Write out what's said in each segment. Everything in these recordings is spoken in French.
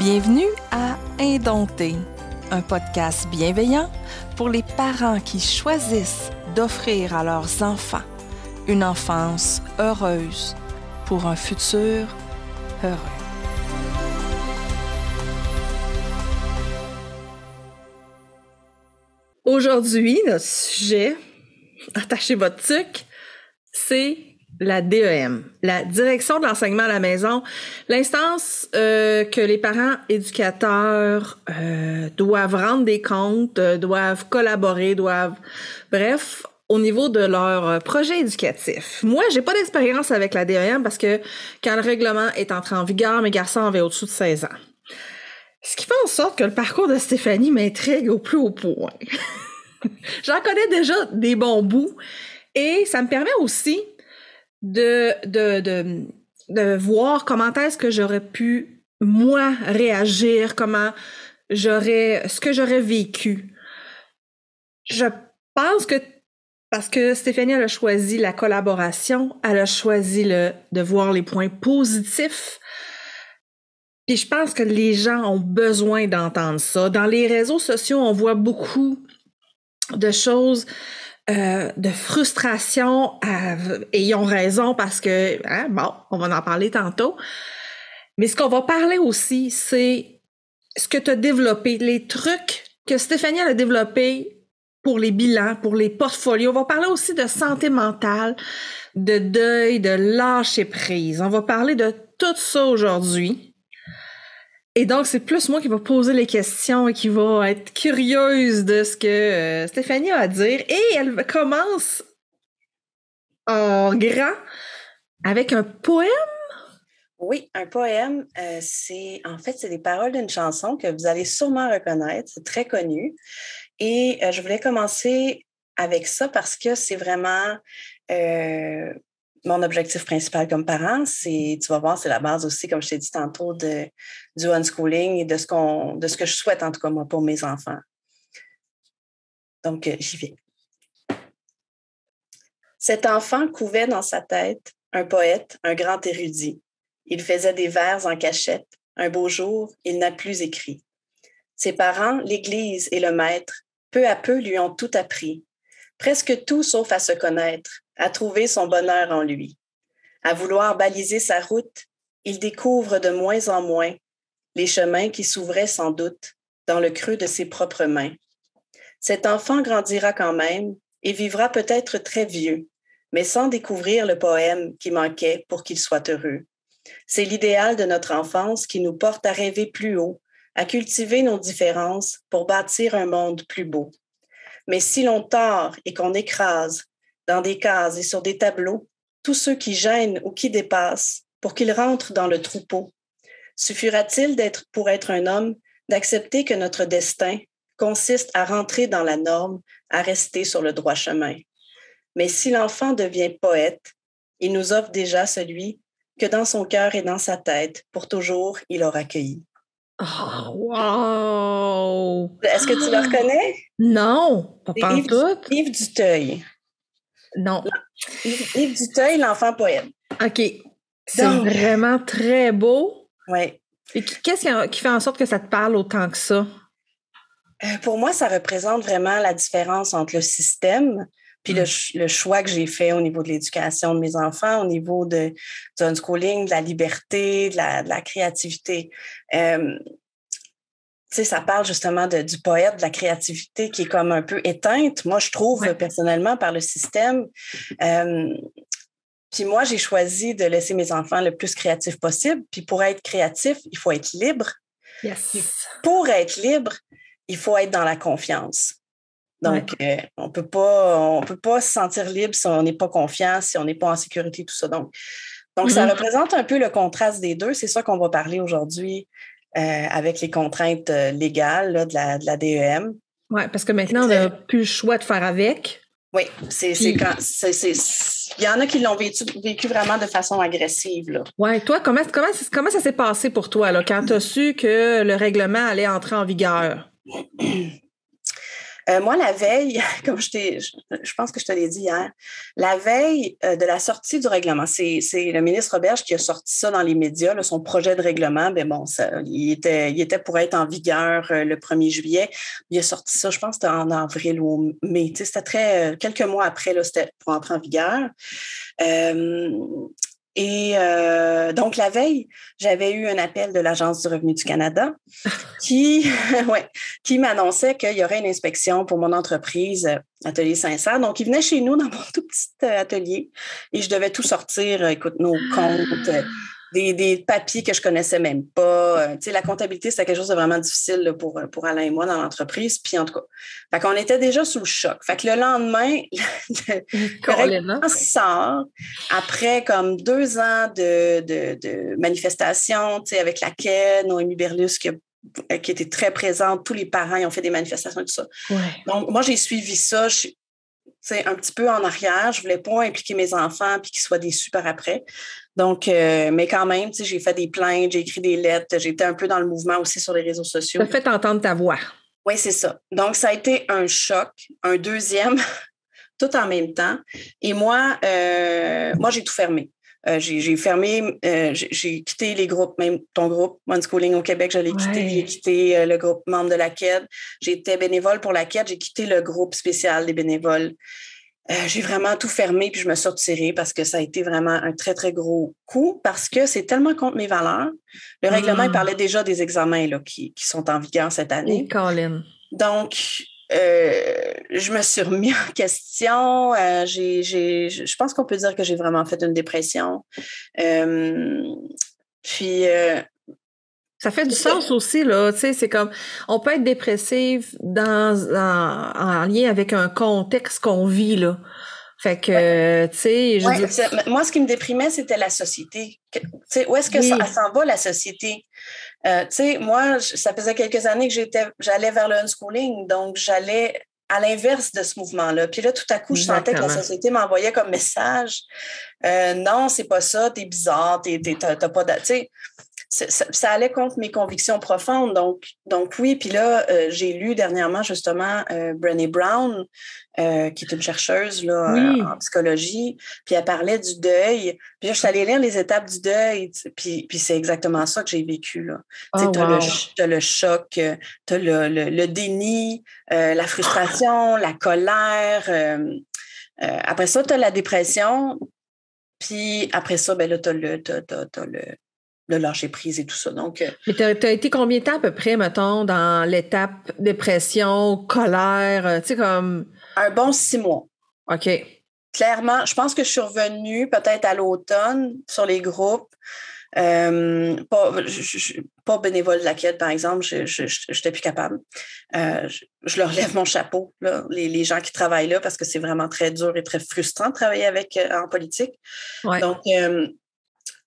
Bienvenue à Indompté, un podcast bienveillant pour les parents qui choisissent d'offrir à leurs enfants une enfance heureuse pour un futur heureux. Aujourd'hui, notre sujet, attachez votre tuque, c'est la DEM, la Direction de l'enseignement à la maison, l'instance que les parents éducateurs doivent rendre des comptes, doivent collaborer, bref, au niveau de leur projet éducatif. Moi, j'ai pas d'expérience avec la DEM parce que quand le règlement est entré en vigueur, mes garçons avaient au-dessous de 16 ans. Ce qui fait en sorte que le parcours de Stéphanie m'intrigue au plus haut point. J'en connais déjà des bons bouts et ça me permet aussi de voir comment est-ce que j'aurais pu, moi, réagir, ce que j'aurais vécu. Je pense que parce que Stéphanie, elle a choisi la collaboration, elle a choisi de voir les points positifs. Puis je pense que les gens ont besoin d'entendre ça. Dans les réseaux sociaux, on voit beaucoup de choses, de frustration, et ils ont raison parce que, on va en parler tantôt. Mais ce qu'on va parler aussi, c'est ce que tu as développé, les trucs que Stéphanie a développés pour les bilans, pour les portfolios. On va parler aussi de santé mentale, de deuil, de lâcher prise. On va parler de tout ça aujourd'hui. Et donc, c'est plus moi qui va poser les questions et qui va être curieuse de ce que Stéphanie a à dire. Et elle commence en grand avec un poème. Oui, un poème. C'est des paroles d'une chanson que vous allez sûrement reconnaître. C'est très connu. Et je voulais commencer avec ça parce que c'est vraiment mon objectif principal comme parent. Tu vas voir, c'est la base aussi, comme je t'ai dit tantôt, du unschooling et de ce que je souhaite, en tout cas, moi, pour mes enfants. Donc, j'y vais. Cet enfant couvait dans sa tête un poète, un grand érudit. Il faisait des vers en cachette. Un beau jour, il n'a plus écrit. Ses parents, l'Église et le maître, peu à peu lui ont tout appris. Presque tout sauf à se connaître, à trouver son bonheur en lui. À vouloir baliser sa route, il découvre de moins en moins les chemins qui s'ouvraient sans doute dans le creux de ses propres mains. Cet enfant grandira quand même et vivra peut-être très vieux, mais sans découvrir le poème qui manquait pour qu'il soit heureux. C'est l'idéal de notre enfance qui nous porte à rêver plus haut, à cultiver nos différences pour bâtir un monde plus beau. Mais si l'on tord et qu'on écrase dans des cases et sur des tableaux tous ceux qui gênent ou qui dépassent pour qu'ils rentrent dans le troupeau, suffira-t-il pour être un homme d'accepter que notre destin consiste à rentrer dans la norme, à rester sur le droit chemin? Mais si l'enfant devient poète, il nous offre déjà celui que dans son cœur et dans sa tête, pour toujours, il aura cueilli. Oh, wow! Est-ce que tu le reconnais? Non, pas tout. Yves Duteuil. Non. Yves Duteuil, l'enfant poète. OK. C'est vraiment très beau. Oui. Et qu'est-ce qui fait en sorte que ça te parle autant que ça? Pour moi, ça représente vraiment la différence entre le système puis le choix que j'ai fait au niveau de l'éducation de mes enfants, au niveau du unschooling, de la liberté, de la créativité. Ça parle justement du poète, de la créativité qui est comme un peu éteinte, moi, je trouve, personnellement, par le système. Puis moi, j'ai choisi de laisser mes enfants le plus créatifs possible. Puis pour être créatif, il faut être libre. Yes. Puis pour être libre, il faut être dans la confiance. Donc, on peut pas se sentir libre si on n'est pas confiant, si on n'est pas en sécurité, tout ça. Donc ça représente un peu le contraste des deux. C'est ça qu'on va parler aujourd'hui avec les contraintes légales là, de la DEM. Oui, parce que maintenant, on n'a plus le choix de faire avec. Oui, il y en a qui l'ont vécu vraiment de façon agressive. Oui, toi, comment ça s'est passé pour toi là, quand tu as su que le règlement allait entrer en vigueur? Moi, la veille, comme je pense que je te l'ai dit hier, la veille de la sortie du règlement, c'est le ministre Roberge qui a sorti ça dans les médias, là, son projet de règlement. Ben bon, il était pour être en vigueur le 1er juillet. Il a sorti ça, je pense que c'était en avril ou mai. C'était très quelques mois après, là, c'était pour entrer en vigueur. Donc, la veille, j'avais eu un appel de l'Agence du revenu du Canada qui m'annonçait qu'il y aurait une inspection pour mon entreprise Atelier Sincère. Donc, ils venaient chez nous dans mon tout petit atelier et je devais tout sortir, écoute, nos comptes, des papiers que je connaissais même pas. Tu sais, la comptabilité, c'était quelque chose de vraiment difficile là, pour Alain et moi dans l'entreprise. Puis en tout cas, fait qu'on était déjà sous le choc. Fait que le lendemain, le règlement sort après comme 2 ans de manifestations, tu sais, avec laquelle Noémie Berlus qui était très présente, tous les parents ils ont fait des manifestations et tout ça. Ouais. Donc, moi, j'ai suivi ça. Un petit peu en arrière. Je voulais pas impliquer mes enfants puis qu'ils soient déçus par après. Donc, mais quand même, j'ai fait des plaintes, j'ai écrit des lettres, j'étais un peu dans le mouvement aussi sur les réseaux sociaux. Ça fait entendre ta voix. Oui, c'est ça. Donc, ça a été un choc, un deuxième, tout en même temps. Et moi, j'ai tout fermé. J'ai fermé, j'ai quitté les groupes, même ton groupe, Unschooling au Québec, je l'ai quitté. J'ai quitté le groupe membre de la QED. J'étais bénévole pour la QED. J'ai quitté le groupe spécial des bénévoles. J'ai vraiment tout fermé puis je me suis retirée parce que ça a été vraiment un très, très gros coup parce que c'est tellement contre mes valeurs. Le règlement, il parlait déjà des examens là, qui sont en vigueur cette année. Colin. Donc, je me suis remis en question. Je pense qu'on peut dire que j'ai vraiment fait une dépression. Ça fait du sens aussi, là. Tu sais, c'est comme, on peut être dépressif en lien avec un contexte qu'on vit, là. Fait que, tu sais, moi, ce qui me déprimait, c'était la société. Tu sais, où est-ce que ça s'en va, la société? Tu sais, moi, ça faisait quelques années que j'allais vers le unschooling, donc j'allais à l'inverse de ce mouvement-là. Puis là, tout à coup, je sentais que la société m'envoyait comme message, non, c'est pas ça, t'es bizarre, t'as pas tu sais, ça allait contre mes convictions profondes. Donc oui, puis là, j'ai lu dernièrement justement Brené Brown, qui est une chercheuse là, en psychologie, puis elle parlait du deuil. Puis là, je suis allée lire les étapes du deuil, puis c'est exactement ça que j'ai vécu. T'as le choc, t'as le déni, la frustration, la colère. Après ça, t'as la dépression. Puis après ça, ben là, t'as le lâcher prise et tout ça. Donc, mais t'as été combien de temps à peu près, mettons, dans l'étape dépression, colère, tu sais, comme... Un bon 6 mois. OK. Clairement, je pense que je suis revenue peut-être à l'automne sur les groupes. Pas bénévole de la quête, par exemple, je n'étais plus capable. Je leur lève mon chapeau, là, les gens qui travaillent là, parce que c'est vraiment très dur et très frustrant de travailler en politique. Ouais. Donc,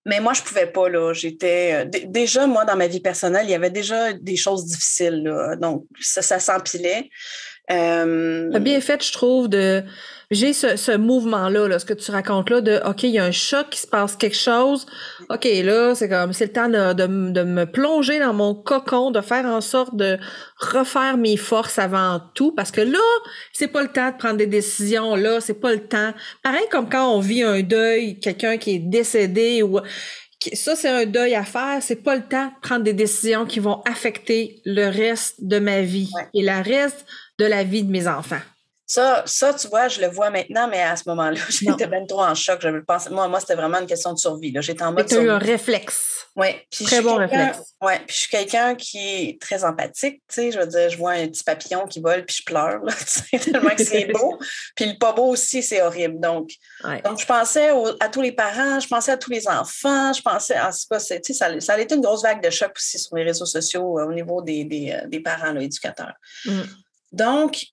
mais moi, je pouvais pas, là. J'étais... déjà, moi, dans ma vie personnelle, il y avait déjà des choses difficiles, là. Donc, ça s'empilait. T'as bien fait, je trouve, j'ai ce mouvement-là, là, ce que tu racontes là, de OK, il y a un choc, il se passe quelque chose. OK, là, c'est le temps de me plonger dans mon cocon, de faire en sorte de refaire mes forces avant tout, parce que là, c'est pas le temps de prendre des décisions, là, c'est pas le temps. Pareil comme quand on vit un deuil, quelqu'un qui est décédé ou... Ça, c'est un deuil à faire. C'est pas le temps de prendre des décisions qui vont affecter le reste de ma vie et le reste de la vie de mes enfants. Ça, tu vois, je le vois maintenant, mais à ce moment-là, j'étais bien trop en choc. Je pensais, moi, c'était vraiment une question de survie. Là. J'étais en mode survie. Tu as eu un réflexe. Oui. Très bon réflexe. Oui, puis je suis quelqu'un qui est très empathique, tu sais, je veux dire, je vois un petit papillon qui vole, puis je pleure, là, tellement que c'est beau. Puis le pas beau aussi, c'est horrible. Donc je pensais à tous les parents, je pensais à tous les enfants, je pensais, tu sais, ça a été une grosse vague de choc aussi sur les réseaux sociaux au niveau des parents, là, éducateurs. Donc,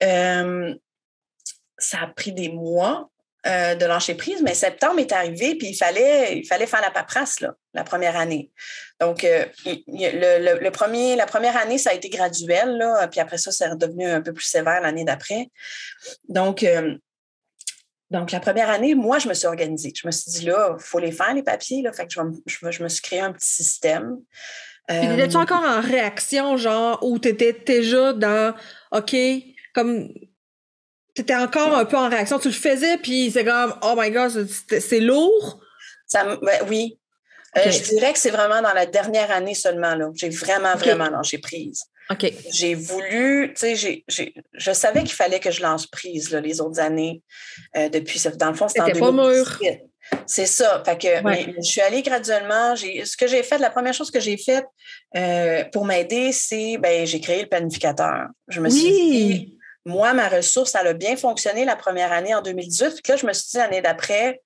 ça a pris des mois de lâcher prise, mais septembre est arrivé, puis il fallait faire la paperasse, là, la première année. Donc, la première année, ça a été graduel, là, puis après ça, c'est redevenu un peu plus sévère l'année d'après. Donc, la première année, moi, je me suis organisée. Je me suis dit, là, il faut les faire, les papiers, là, fait que je me suis créé un petit système. Puis étais-tu encore en réaction, genre, où tu étais déjà dans, OK, comme t'étais encore un peu en réaction. Tu le faisais, puis c'est comme, oh my God, c'est lourd. Oui. Okay. Je dirais que c'est vraiment dans la dernière année seulement, là. J'ai vraiment lâché prise. OK. J'ai voulu, tu sais, je savais qu'il fallait que je lance prise, là, les autres années. Depuis, dans le fond, c'était en 2018. C'est ça. Fait que, mais je suis allée graduellement. La première chose que j'ai faite pour m'aider, c'est, j'ai créé le planificateur. Je me suis dit, moi, ma ressource, elle a bien fonctionné la première année en 2018. Puis là, je me suis dit, l'année d'après,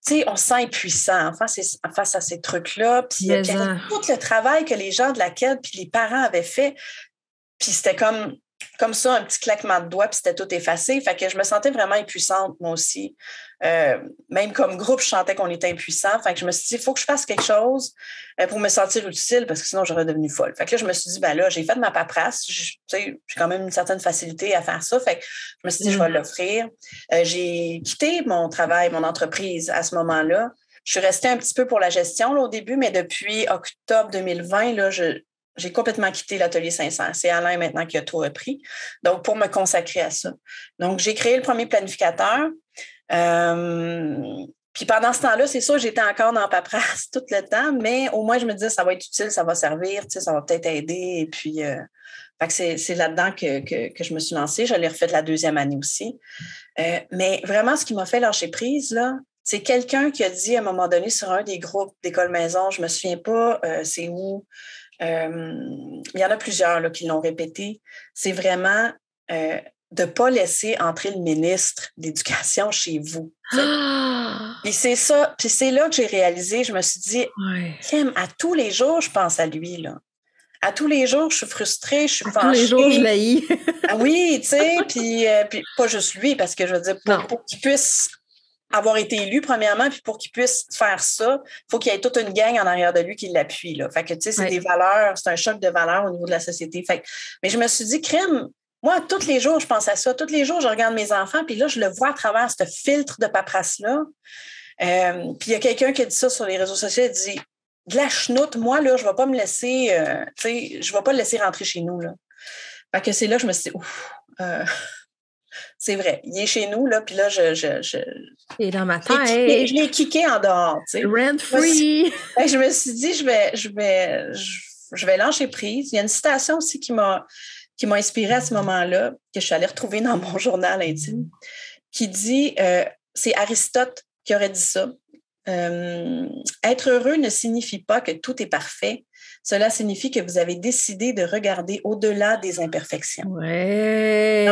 tu sais, on se sent impuissant face à ces trucs-là. Puis tout le travail que les gens de la CAD puis les parents avaient fait, puis c'était comme ça, un petit claquement de doigts, puis c'était tout effacé. Fait que je me sentais vraiment impuissante, moi aussi. Même comme groupe, je sentais qu'on était impuissant. Fait que je me suis dit, il faut que je fasse quelque chose pour me sentir utile, parce que sinon, j'aurais devenu folle. Fait que là, je me suis dit, là, j'ai fait ma paperasse. J'ai quand même une certaine facilité à faire ça. Fait que je me suis dit, je vais l'offrir. J'ai quitté mon travail, mon entreprise à ce moment-là. Je suis restée un petit peu pour la gestion là, au début, mais depuis octobre 2020, là, j'ai complètement quitté l'Atelier 500. C'est Alain maintenant qui a tout repris. Donc, pour me consacrer à ça. Donc, j'ai créé le premier planificateur. Puis pendant ce temps-là, c'est sûr, j'étais encore dans paperasse tout le temps, mais au moins, je me disais, ça va être utile, ça va servir, ça va peut-être aider. Et puis, fait que c'est là-dedans que je me suis lancée. Je l'ai refait la deuxième année aussi. Mais vraiment, ce qui m'a fait lâcher prise, là, c'est quelqu'un qui a dit à un moment donné sur un des groupes d'école maison, je ne me souviens pas c'est où, il y en a plusieurs là, qui l'ont répété, c'est vraiment de ne pas laisser entrer le ministre d'Éducation chez vous. Puis c'est ça, puis c'est là que j'ai réalisé, je me suis dit, à tous les jours, je pense à lui, là. À tous les jours, je suis frustrée, je suis fâchée. Tous les jours, je l'haïs. Oui, tu sais, puis pas juste lui, parce que je veux dire, pour qu'il puisse avoir été élu, premièrement, puis pour qu'il puisse faire ça, il faut qu'il y ait toute une gang en arrière de lui qui l'appuie, là. Fait que, tu sais, c'est des valeurs, c'est un choc de valeurs au niveau de la société. Fait que, mais je me suis dit, crème, moi, tous les jours, je pense à ça. Tous les jours, je regarde mes enfants, puis là, je le vois à travers ce filtre de paperasse-là. Puis il y a quelqu'un qui a dit ça sur les réseaux sociaux, il dit, de la chenoute, moi, là, je ne vais pas me laisser, tu sais, je ne vais pas le laisser rentrer chez nous, là. Fait que c'est là que je me suis dit, c'est vrai, il est chez nous, là, puis là, il est dans ma tête. Je l'ai kické en dehors, tu sais. Rent free. Je me suis dit, je vais lâcher prise. Il y a une citation aussi qui m'a inspirée à ce moment-là, que je suis allée retrouver dans mon journal intime, qui dit, c'est Aristote qui aurait dit ça. Être heureux ne signifie pas que tout est parfait. Cela signifie que vous avez décidé de regarder au-delà des imperfections. Ouais.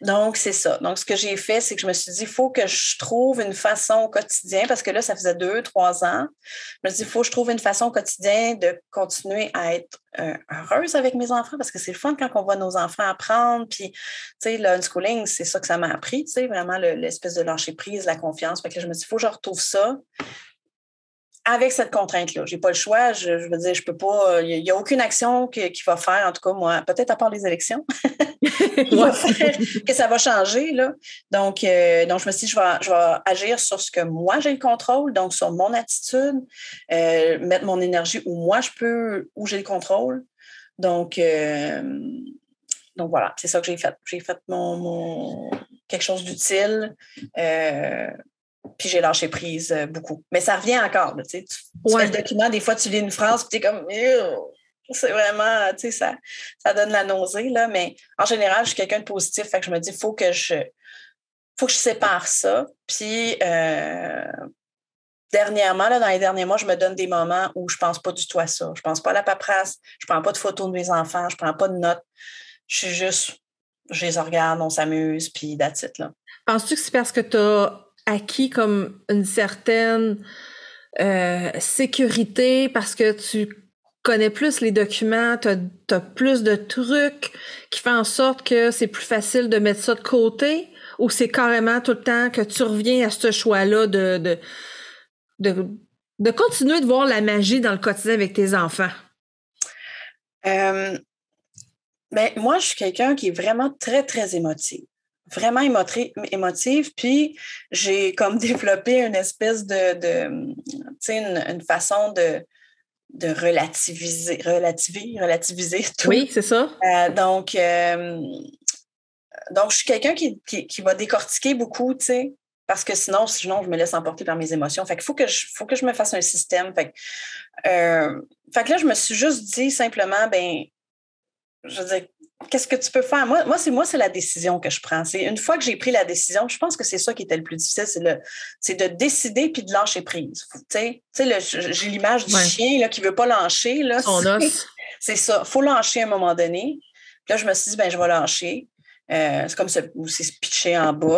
Donc, c'est ça. Donc, ce que j'ai fait, c'est que je me suis dit, il faut que je trouve une façon au quotidien, parce que là, ça faisait 2-3 ans. Je me suis dit, il faut que je trouve une façon au quotidien de continuer à être heureuse avec mes enfants, parce que c'est le fun quand on voit nos enfants apprendre. Puis, tu sais, le unschooling, c'est ça que ça m'a appris, tu sais, vraiment l'espèce de lâcher prise, la confiance. Fait que là, je me suis dit, il faut que je retrouve ça. Avec cette contrainte-là. Je n'ai pas le choix. Je veux dire, je peux pas. Il n'y a aucune action qui va faire, en tout cas, moi, peut-être à part les élections, qui va faire que ça va changer, là. Donc, je me suis dit, je vais agir sur ce que moi, j'ai le contrôle, donc sur mon attitude, mettre mon énergie où j'ai le contrôle. Donc voilà, c'est ça que j'ai fait. J'ai fait mon quelque chose d'utile. Puis j'ai lâché prise beaucoup. Mais ça revient encore. Tu sais, tu fais le document, des fois, tu lis une phrase, puis tu es comme, c'est vraiment, tu sais, ça donne la nausée, là. Mais en général, je suis quelqu'un de positif, fait que je me dis, il faut que je sépare ça. Puis, dernièrement, là, dans les derniers mois, je me donne des moments où je ne pense pas du tout à ça. Je ne pense pas à la paperasse, je ne prends pas de photos de mes enfants, je ne prends pas de notes. Je suis juste, je les regarde, on s'amuse, puis that's it, là. Penses-tu que c'est parce que tu as acquis comme une certaine sécurité, parce que tu connais plus les documents, t'as plus de trucs qui font en sorte que c'est plus facile de mettre ça de côté, ou c'est carrément tout le temps que tu reviens à ce choix-là de continuer de voir la magie dans le quotidien avec tes enfants? Moi, je suis quelqu'un qui est vraiment très, très émotive. Vraiment émotive, puis j'ai comme développé une espèce de tu sais, une façon relativiser tout. Oui, c'est ça. Donc, je suis quelqu'un qui va décortiquer beaucoup, tu sais, parce que sinon, je me laisse emporter par mes émotions. Fait qu'il faut que je me fasse un système. Fait que là, je me suis juste dit simplement, je veux dire, qu'est-ce que tu peux faire? Moi, c'est la décision que je prends. C'est une fois que j'ai pris la décision, je pense que c'est ça qui était le plus difficile, c'est de décider puis de lâcher prise. Tu sais, j'ai l'image du chien là, qui veut pas lâcher. Là, son os. C'est ça. Il faut lâcher à un moment donné. Puis là, je me suis dit, je vais lâcher. C'est comme ça, aussi se pitcher en bas,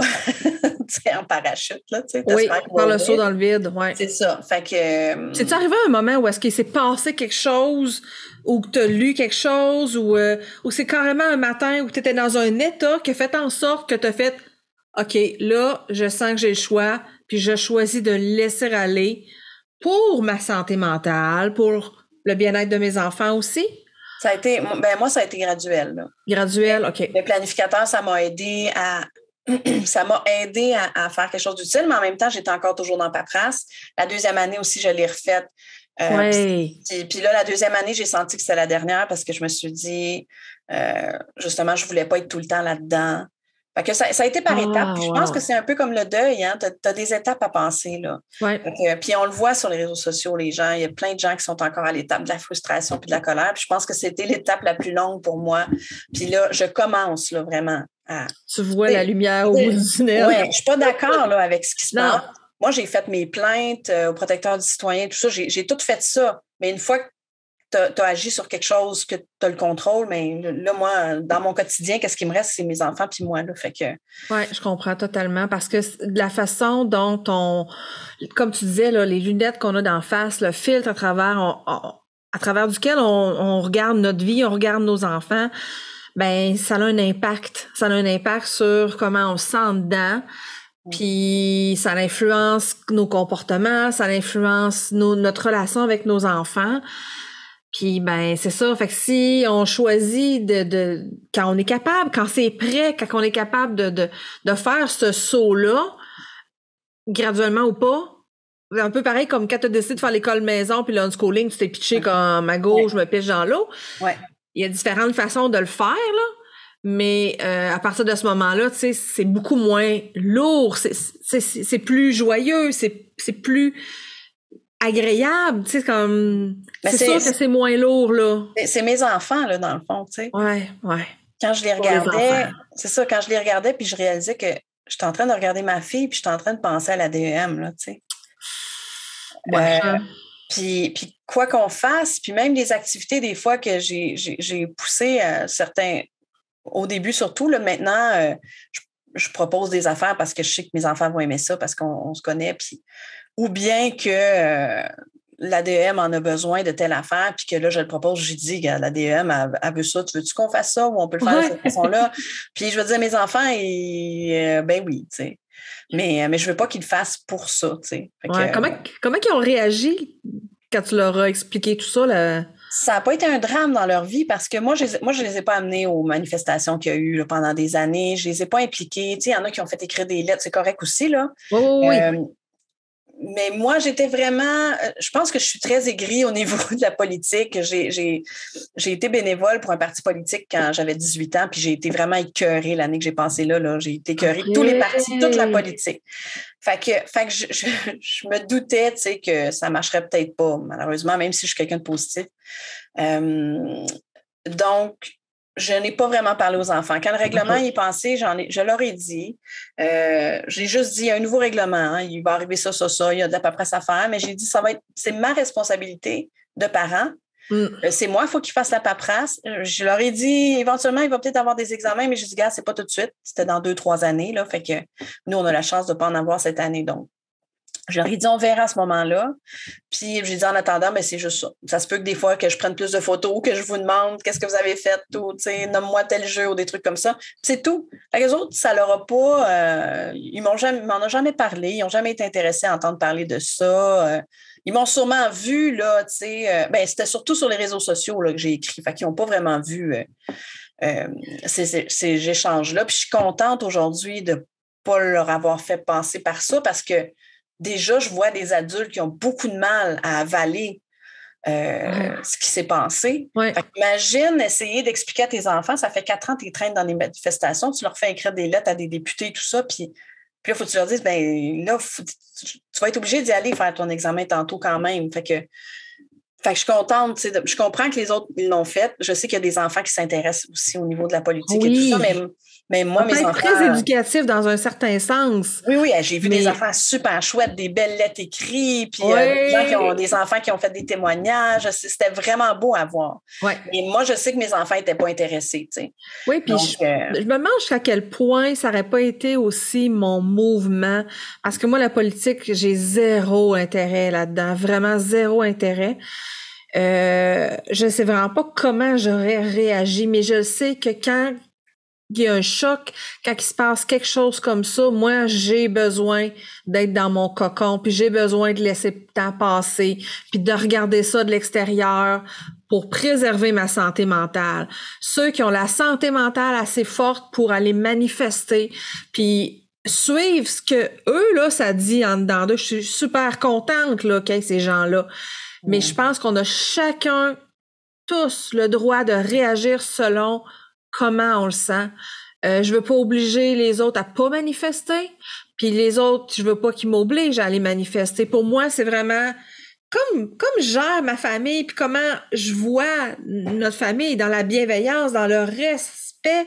en parachute. Là, oui, par le saut dans le vide. Ouais. C'est ça. Fait que. C'est-tu arrivé à un moment où est-ce qu'il s'est passé quelque chose, ou que tu as lu quelque chose, ou c'est carrément un matin où tu étais dans un état qui a fait en sorte que tu as fait OK, là, je sens que j'ai le choix, puis je choisis de laisser aller pour ma santé mentale, pour le bien-être de mes enfants aussi? Ça a été, moi, ça a été graduel. Là. Graduel, OK. Le planificateur, ça m'a aidé à faire quelque chose d'utile, mais en même temps, j'étais encore toujours dans paperasse. La deuxième année aussi, je l'ai refaite. Puis là, la deuxième année, j'ai senti que c'était la dernière parce que je me suis dit, justement, je ne voulais pas être tout le temps là-dedans. Fait que ça a été par étapes. Puis je pense que c'est un peu comme le deuil, hein. Tu as des étapes à penser, là. Ouais. Puis on le voit sur les réseaux sociaux, les gens. Il y a plein de gens qui sont encore à l'étape de la frustration puis de la colère. Puis je pense que c'était l'étape la plus longue pour moi. Puis là, je commence, là, vraiment à... Tu vois la lumière au bout du tunnel. Oui, je suis pas d'accord, là, avec ce qui se passe. Moi, j'ai fait mes plaintes au protecteur du citoyen, tout ça. J'ai tout fait ça. Mais une fois que tu as agi sur quelque chose, que tu as le contrôle, mais là, moi, dans mon quotidien, qu'est-ce qui me reste, c'est mes enfants puis moi. Là, fait que... Oui, je comprends totalement parce que la façon dont comme tu disais, là, les lunettes qu'on a d'en face, le filtre à travers duquel on regarde notre vie, on regarde nos enfants, ça a un impact. Ça a un impact sur comment on se sent dedans. Puis ça influence nos comportements, ça influence notre relation avec nos enfants. Puis c'est ça, fait que si on choisit de quand on est capable, quand c'est prêt, quand on est capable de faire ce saut-là, graduellement ou pas, un peu pareil comme quand tu as décidé de faire l'école maison puis l'unschooling, tu t'es pitché comme à gauche, je me pitche dans l'eau. Ouais. Il y a différentes façons de le faire, là. Mais à partir de ce moment-là, tu sais, c'est beaucoup moins lourd, c'est plus joyeux, c'est plus agréable, tu sais, comme... c'est sûr que c'est moins lourd, là. C'est mes enfants, là, dans le fond, tu sais. Ouais. Quand je les regardais, c'est ça, quand je les regardais, puis je réalisais que j'étais en train de regarder ma fille, puis j'étais en train de penser à la DEM, là, tu sais. Ouais. Puis quoi qu'on fasse, puis même les activités, des fois, que j'ai poussé certains... Au début, surtout, là, maintenant, je propose des affaires parce que je sais que mes enfants vont aimer ça, parce qu'on se connaît, puis ou bien que l'ADEM en a besoin de telle affaire, puis que là, je le propose, j'ai dit, l'ADEM, elle veut ça, tu veux-tu qu'on fasse ça, ou on peut le faire de cette façon-là? Puis je veux dire, mes enfants, oui, tu sais. Mais je veux pas qu'ils le fassent pour ça, tu sais. Comment ils ont réagi quand tu leur as expliqué tout ça, là? Ça n'a pas été un drame dans leur vie parce que moi, je les ai pas amenés aux manifestations qu'il y a eu là, pendant des années. Je les ai pas impliqués. Tu sais, il y en a qui ont fait écrire des lettres, c'est correct aussi, là. Oui. Mais moi, j'étais vraiment... Je pense que je suis très aigrie au niveau de la politique. J'ai été bénévole pour un parti politique quand j'avais 18 ans, puis j'ai été vraiment écœurée l'année que j'ai passé là. J'ai été écœurée de tous les partis, toute la politique. Fait que je me doutais, tu sais, que ça marcherait peut-être pas, malheureusement, même si je suis quelqu'un de positif. Donc, je n'ai pas vraiment parlé aux enfants. Quand le règlement y est passé, je leur ai dit, j'ai juste dit, il y a un nouveau règlement, hein, il va arriver ça, il y a de la paperasse à faire, mais j'ai dit, c'est ma responsabilité de parent. C'est moi, il faut qu'ils fassent la paperasse. Je leur ai dit, éventuellement, il va peut-être avoir des examens, mais je dis, gars, c'est pas tout de suite. C'était dans 2-3 années, là. Fait que nous, on a la chance de ne pas en avoir cette année, donc. Je leur ai dit, on verra à ce moment-là. Puis, j'ai dit, en attendant, c'est juste ça. Ça se peut que des fois, que je prenne plus de photos, que je vous demande qu'est-ce que vous avez fait, tout, tu sais, nomme-moi tel jeu ou des trucs comme ça. Puis c'est tout. Les autres, ça leur a pas... ils m'en ont jamais parlé. Ils n'ont jamais été intéressés à entendre parler de ça. Ils m'ont sûrement vu, là, tu sais... c'était surtout sur les réseaux sociaux là, que j'ai écrit. Fait qu'ils n'ont pas vraiment vu ces échanges-là. Puis je suis contente aujourd'hui de ne pas leur avoir fait passer par ça parce que déjà, je vois des adultes qui ont beaucoup de mal à avaler ce qui s'est passé. Ouais. Fait imagine essayer d'expliquer à tes enfants, ça fait 4 ans que tu traînes dans des manifestations, tu leur fais écrire des lettres à des députés, tout ça, puis là, il faut que tu leur dises, ben là, tu vas être obligé d'y aller faire ton examen tantôt quand même. Fait que je suis contente, je comprends que les autres l'ont fait. Je sais qu'il y a des enfants qui s'intéressent aussi au niveau de la politique et tout ça, mais moi, mes enfants... très éducatif dans un certain sens. Oui, j'ai vu des enfants super chouettes, des belles lettres écrites, puis des enfants qui ont fait des témoignages. C'était vraiment beau à voir. Ouais. Et moi, je sais que mes enfants n'étaient pas intéressés, tu sais. Oui, puis je me demande jusqu'à quel point ça n'aurait pas été aussi mon mouvement. Parce que moi, la politique, j'ai zéro intérêt là-dedans. Vraiment zéro intérêt. Je sais vraiment pas comment j'aurais réagi, mais je sais que quand il y a un choc, quand il se passe quelque chose comme ça, moi, j'ai besoin d'être dans mon cocon, puis j'ai besoin de laisser le temps passer, puis de regarder ça de l'extérieur pour préserver ma santé mentale. Ceux qui ont la santé mentale assez forte pour aller manifester, puis suivre ce que eux, là, ça dit en dedans d'eux. Je suis super contente, là, qu'il y ait ces gens-là. Mais je pense qu'on a chacun, tous, le droit de réagir selon comment on le sent. Je veux pas obliger les autres à pas manifester, puis les autres, je veux pas qu'ils m'obligent à aller manifester. Pour moi, c'est vraiment comme je gère ma famille, puis comment je vois notre famille dans la bienveillance, dans le respect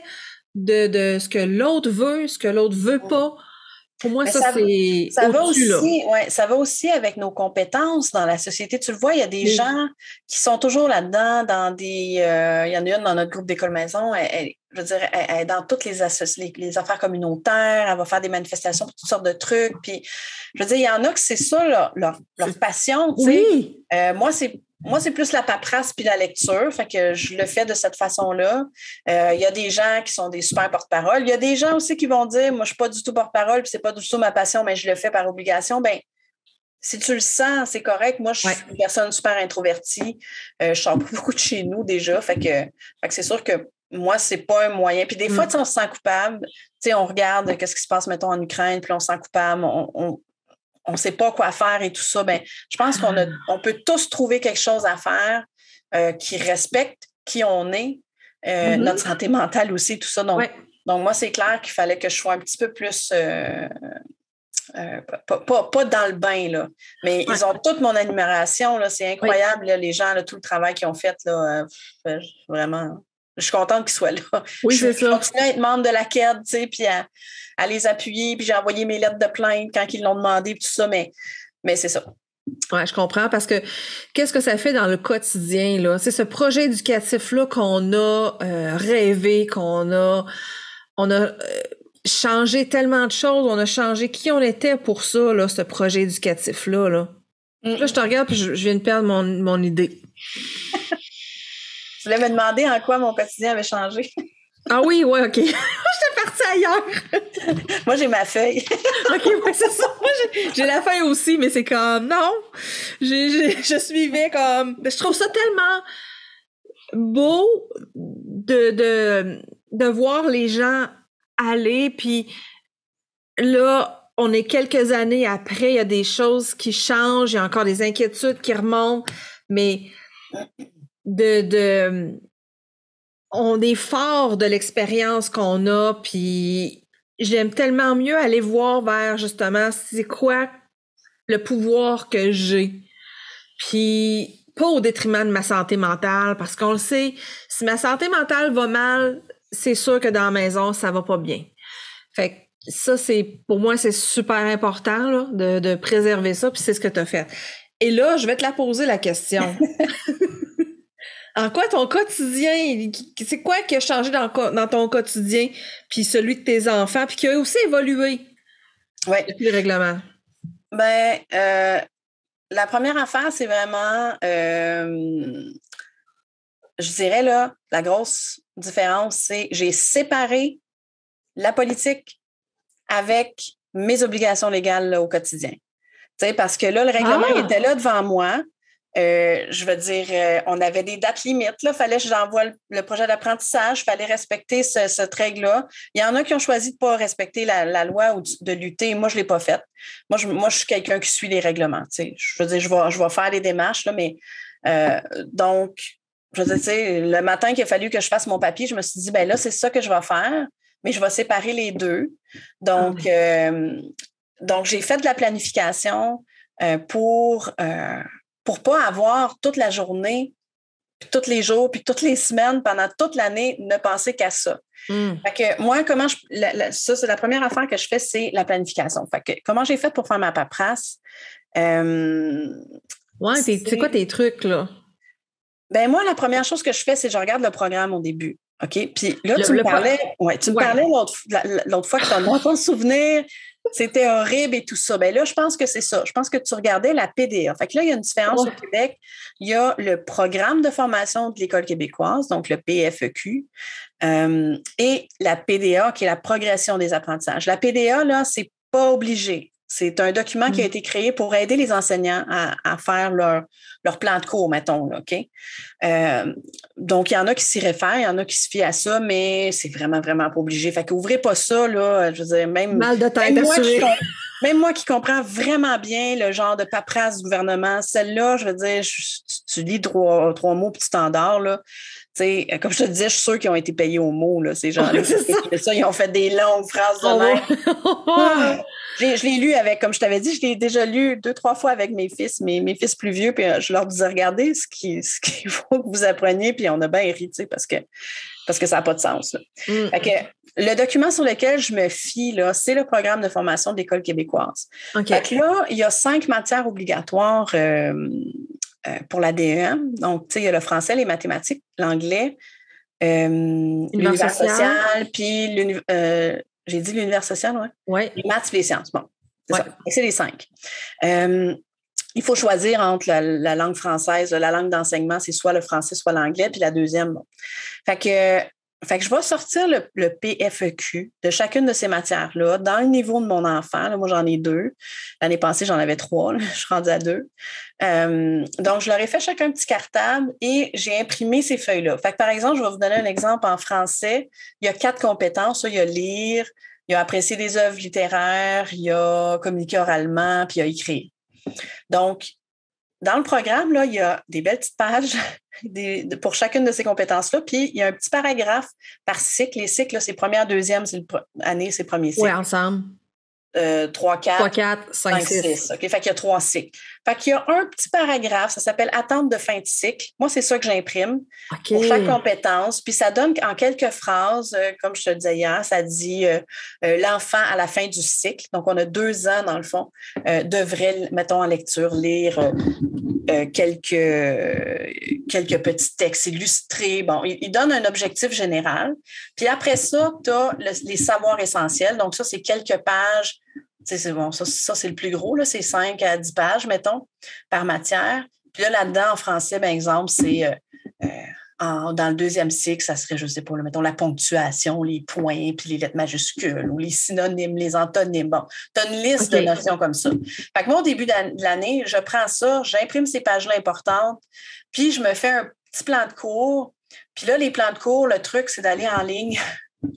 de ce que l'autre veut, ce que l'autre veut pas. Pour moi, ça va aussi avec nos compétences dans la société. Tu le vois, il y a des gens qui sont toujours là-dedans, dans des... il y en a une dans notre groupe d'école maison, elle est dans toutes les affaires communautaires, elle va faire des manifestations pour toutes sortes de trucs. Puis, je veux dire, il y en a que c'est ça leur passion, tu sais. Oui. Moi, c'est plus la paperasse puis la lecture, fait que je le fais de cette façon-là. Il y a des gens qui sont des super porte-parole. Il y a des gens aussi qui vont dire, moi, je suis pas du tout porte-parole puis c'est pas du tout ma passion, mais je le fais par obligation. Ben, si tu le sens, c'est correct. Moi, je suis une personne super introvertie. Je sors pas beaucoup de chez nous déjà, fait que c'est sûr que moi, c'est pas un moyen. Puis des fois, on se sent coupable. Tu sais, on regarde qu'est-ce qui se passe, mettons, en Ukraine, puis on se sent coupable. On ne sait pas quoi faire et tout ça, ben, je pense qu'on peut tous trouver quelque chose à faire qui respecte qui on est, notre santé mentale aussi, tout ça. Donc moi, c'est clair qu'il fallait que je sois un petit peu plus... pas dans le bain, là. Mais ils ont toute mon admiration, là. C'est incroyable, là, les gens, là, tout le travail qu'ils ont fait, là, vraiment... Je suis contente qu'ils soient là. Oui, c'est ça. Je continue à être membre de la CAID, tu sais, puis à les appuyer, puis j'ai envoyé mes lettres de plainte quand ils l'ont demandé, puis tout ça, mais c'est ça. Oui, je comprends, parce que qu'est-ce que ça fait dans le quotidien, là? C'est ce projet éducatif-là qu'on a rêvé, on a changé tellement de choses, on a changé qui on était pour ça, là, ce projet éducatif-là, là. Là, je te regarde, puis je viens de perdre mon idée. Tu voulais me demander en quoi mon quotidien avait changé. Ah oui, OK. J'étais partie ailleurs. Moi, j'ai ma feuille. OK, ouais, c'est ça. Moi, j'ai la feuille aussi, mais c'est comme, non. Je suivais comme... Je trouve ça tellement beau de voir les gens aller, puis là, on est quelques années après, il y a des choses qui changent, il y a encore des inquiétudes qui remontent, mais on est fort de l'expérience qu'on a, puis j'aime tellement mieux aller voir vers, justement, c'est quoi le pouvoir que j'ai. Puis pas au détriment de ma santé mentale, parce qu'on le sait, si ma santé mentale va mal, c'est sûr que dans la maison, ça va pas bien. Fait que ça, pour moi, c'est super important, là, de préserver ça, puis c'est ce que tu as fait. Et là, je vais te la poser, la question. En quoi ton quotidien, c'est quoi qui a changé dans ton quotidien, puis celui de tes enfants, puis qui a aussi évolué depuis le règlement? Ben, la première affaire, c'est vraiment, je dirais, là, la grosse différence, c'est j'ai séparé la politique avec mes obligations légales là, au quotidien. Tu sais, parce que là, le règlement était là devant moi. Je veux dire, on avait des dates limites. Il fallait que j'envoie le projet d'apprentissage, il fallait respecter cette règle-là. Il y en a qui ont choisi de ne pas respecter la loi ou de lutter. Moi, je ne l'ai pas faite. Moi, je suis quelqu'un qui suit les règlements. Tu sais. Je veux dire, je vais faire les démarches, là, mais Donc, je veux dire, tu sais, le matin qu'il a fallu que je fasse mon papier, je me suis dit, ben là, c'est ça que je vais faire, mais je vais séparer les deux. Donc, j'ai fait de la planification pour pas avoir toute la journée, puis tous les jours, puis toutes les semaines, pendant toute l'année, ne penser qu'à ça. Fait que moi, ça, c'est la première affaire que je fais, c'est la planification. Fait que comment j'ai fait pour faire ma paperasse? C'est quoi tes trucs, là? Ben moi, la première chose que je fais, c'est que je regarde le programme au début. OK? Puis là, tu me parlais l'autre fois que tu as un bon souvenir, c'était horrible et tout ça. Ben là, je pense que c'est ça. Je pense que tu regardais la PDA. Fait que là, il y a une différence au Québec. Il y a le programme de formation de l'École québécoise, donc le PFEQ, et la PDA, qui est la progression des apprentissages. La PDA, là, c'est pas obligé. C'est un document qui a été créé pour aider les enseignants à faire leur plan de cours, mettons, là, OK? Donc, il y en a qui s'y réfèrent, il y en a qui se fient à ça, mais c'est vraiment, vraiment pas obligé. Fait qu'ouvrez pas ça, là, je veux dire, mal de tête même moi qui comprends vraiment bien le genre de paperasse du gouvernement, celle-là, je veux dire, tu lis trois mots puis tu t'endors, là. T'sais, comme je te disais, je suis sûre qu'ils ont été payés au mot, là, ces gens-là. Ça, ils ont fait des longues phrases de même. Je l'ai lu avec, comme je t'avais dit, je l'ai déjà lu 2-3 fois avec mes fils plus vieux, puis je leur disais, regardez ce qu'il faut que vous appreniez, puis on a bien ri, parce que ça n'a pas de sens. Fait que, le document sur lequel je me fie, là, c'est le programme de formation de l'École québécoise. Fait que là, il y a 5 matières obligatoires pour la DEM. Donc, tu sais, il y a le français, les mathématiques, l'anglais, l'univers social, puis j'ai dit l'univers social, oui? Oui. Les maths et les sciences. Bon, c'est ça. Et c'est les 5. Il faut choisir entre la langue française, la langue d'enseignement, c'est soit le français, soit l'anglais, puis la deuxième, bon. Fait que je vais sortir le PFEQ de chacune de ces matières-là dans le niveau de mon enfant. Là, moi, j'en ai 2. L'année passée, j'en avais 3. Là, je suis rendue à 2. Donc, je leur ai fait chacun un petit cartable et j'ai imprimé ces feuilles-là. Fait que, par exemple, je vais vous donner un exemple en français. Il y a 4 compétences. Il y a lire, il y a apprécier des œuvres littéraires, il y a communiquer oralement, puis il y a écrire. Donc, dans le programme, là, il y a des belles petites pages pour chacune de ces compétences-là, puis il y a un petit paragraphe par cycle. Les cycles, là, c'est première, deuxième, année, c'est premier cycle. Oui, ensemble. 3, 4, 5, 6. OK, fait qu'il y a 3 cycles. Fait qu'il y a un petit paragraphe, ça s'appelle « Attente de fin de cycle ». Moi, c'est ça que j'imprime pour chaque compétence. Puis ça donne en quelques phrases, comme je te le disais hier, ça dit l'enfant à la fin du cycle. Donc, on a 2 ans, dans le fond, devrait, mettons, en lecture, lire quelques petits textes illustrés. Bon, il donne un objectif général. Puis après ça, tu as les savoirs essentiels. Donc, ça, c'est quelques pages. C'est bon, ça, c'est le plus gros, là, c'est 5 à 10 pages, mettons, par matière. Puis là-dedans, en français, par exemple, c'est dans le 2e cycle, ça serait, je ne sais pas, là, mettons, la ponctuation, les points, puis les lettres majuscules, ou les synonymes, les antonymes. Bon, tu as une liste de notions comme ça. Fait que moi, au début de l'année, je prends ça, j'imprime ces pages-là importantes, puis je me fais un petit plan de cours. Puis là, les plans de cours, le truc, c'est d'aller en ligne.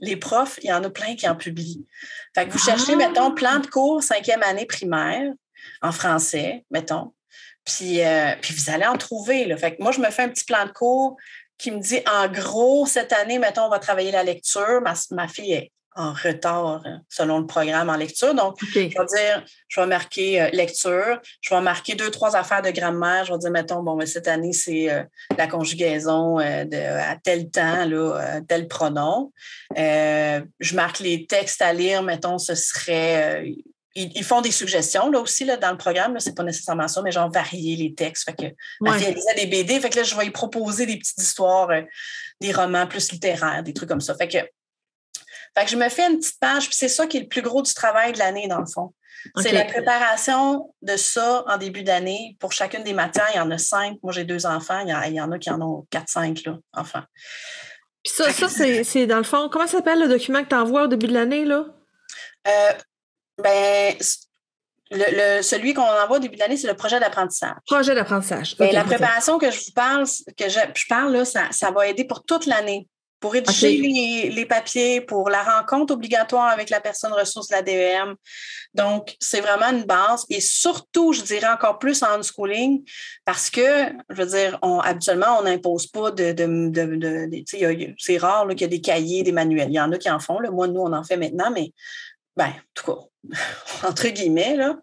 Les profs, il y en a plein qui en publient. Fait que vous cherchez, mettons, plan de cours 5e année primaire en français, mettons, puis vous allez en trouver. Là. Fait que moi, je me fais un petit plan de cours qui me dit, en gros, cette année, mettons, on va travailler la lecture. Ma fille est en retard selon le programme en lecture. Donc, je vais dire, je vais marquer lecture, je vais marquer 2-3 affaires de grammaire. Je vais dire, mettons, bon, cette année, c'est la conjugaison à tel temps, là, tel pronom. Je marque les textes à lire, mettons, ce serait... Ils font des suggestions, là aussi, là, dans le programme. Là, c'est pas nécessairement ça, mais genre varier les textes. Fait que ma fille, elle lisait des BD. Fait que là, je vais y proposer des petites histoires, des romans plus littéraires, des trucs comme ça. Fait que je me fais une petite page, puis c'est ça qui est le plus gros du travail de l'année, dans le fond. Okay. C'est la préparation de ça en début d'année. Pour chacune des matières, il y en a 5. Moi, j'ai 2 enfants. Il y en a qui en ont 4-5, là, enfants. Puis ça c'est dans le fond, comment s'appelle le document que tu envoies au début de l'année, là? Celui qu'on envoie au début de l'année, c'est le projet d'apprentissage. Projet d'apprentissage. Okay, la préparation que je vous parle, je parle, là, ça va aider pour toute l'année. pour rédiger les papiers, pour la rencontre obligatoire avec la personne ressource de la DEM. Donc, c'est vraiment une base. Et surtout, je dirais encore plus en unschooling, parce que, je veux dire, habituellement, on n'impose pas c'est rare là, qu'il y a des cahiers, des manuels. Il y en a qui en font. Là. Moi, nous, on en fait maintenant, mais, en tout cas, entre guillemets, là.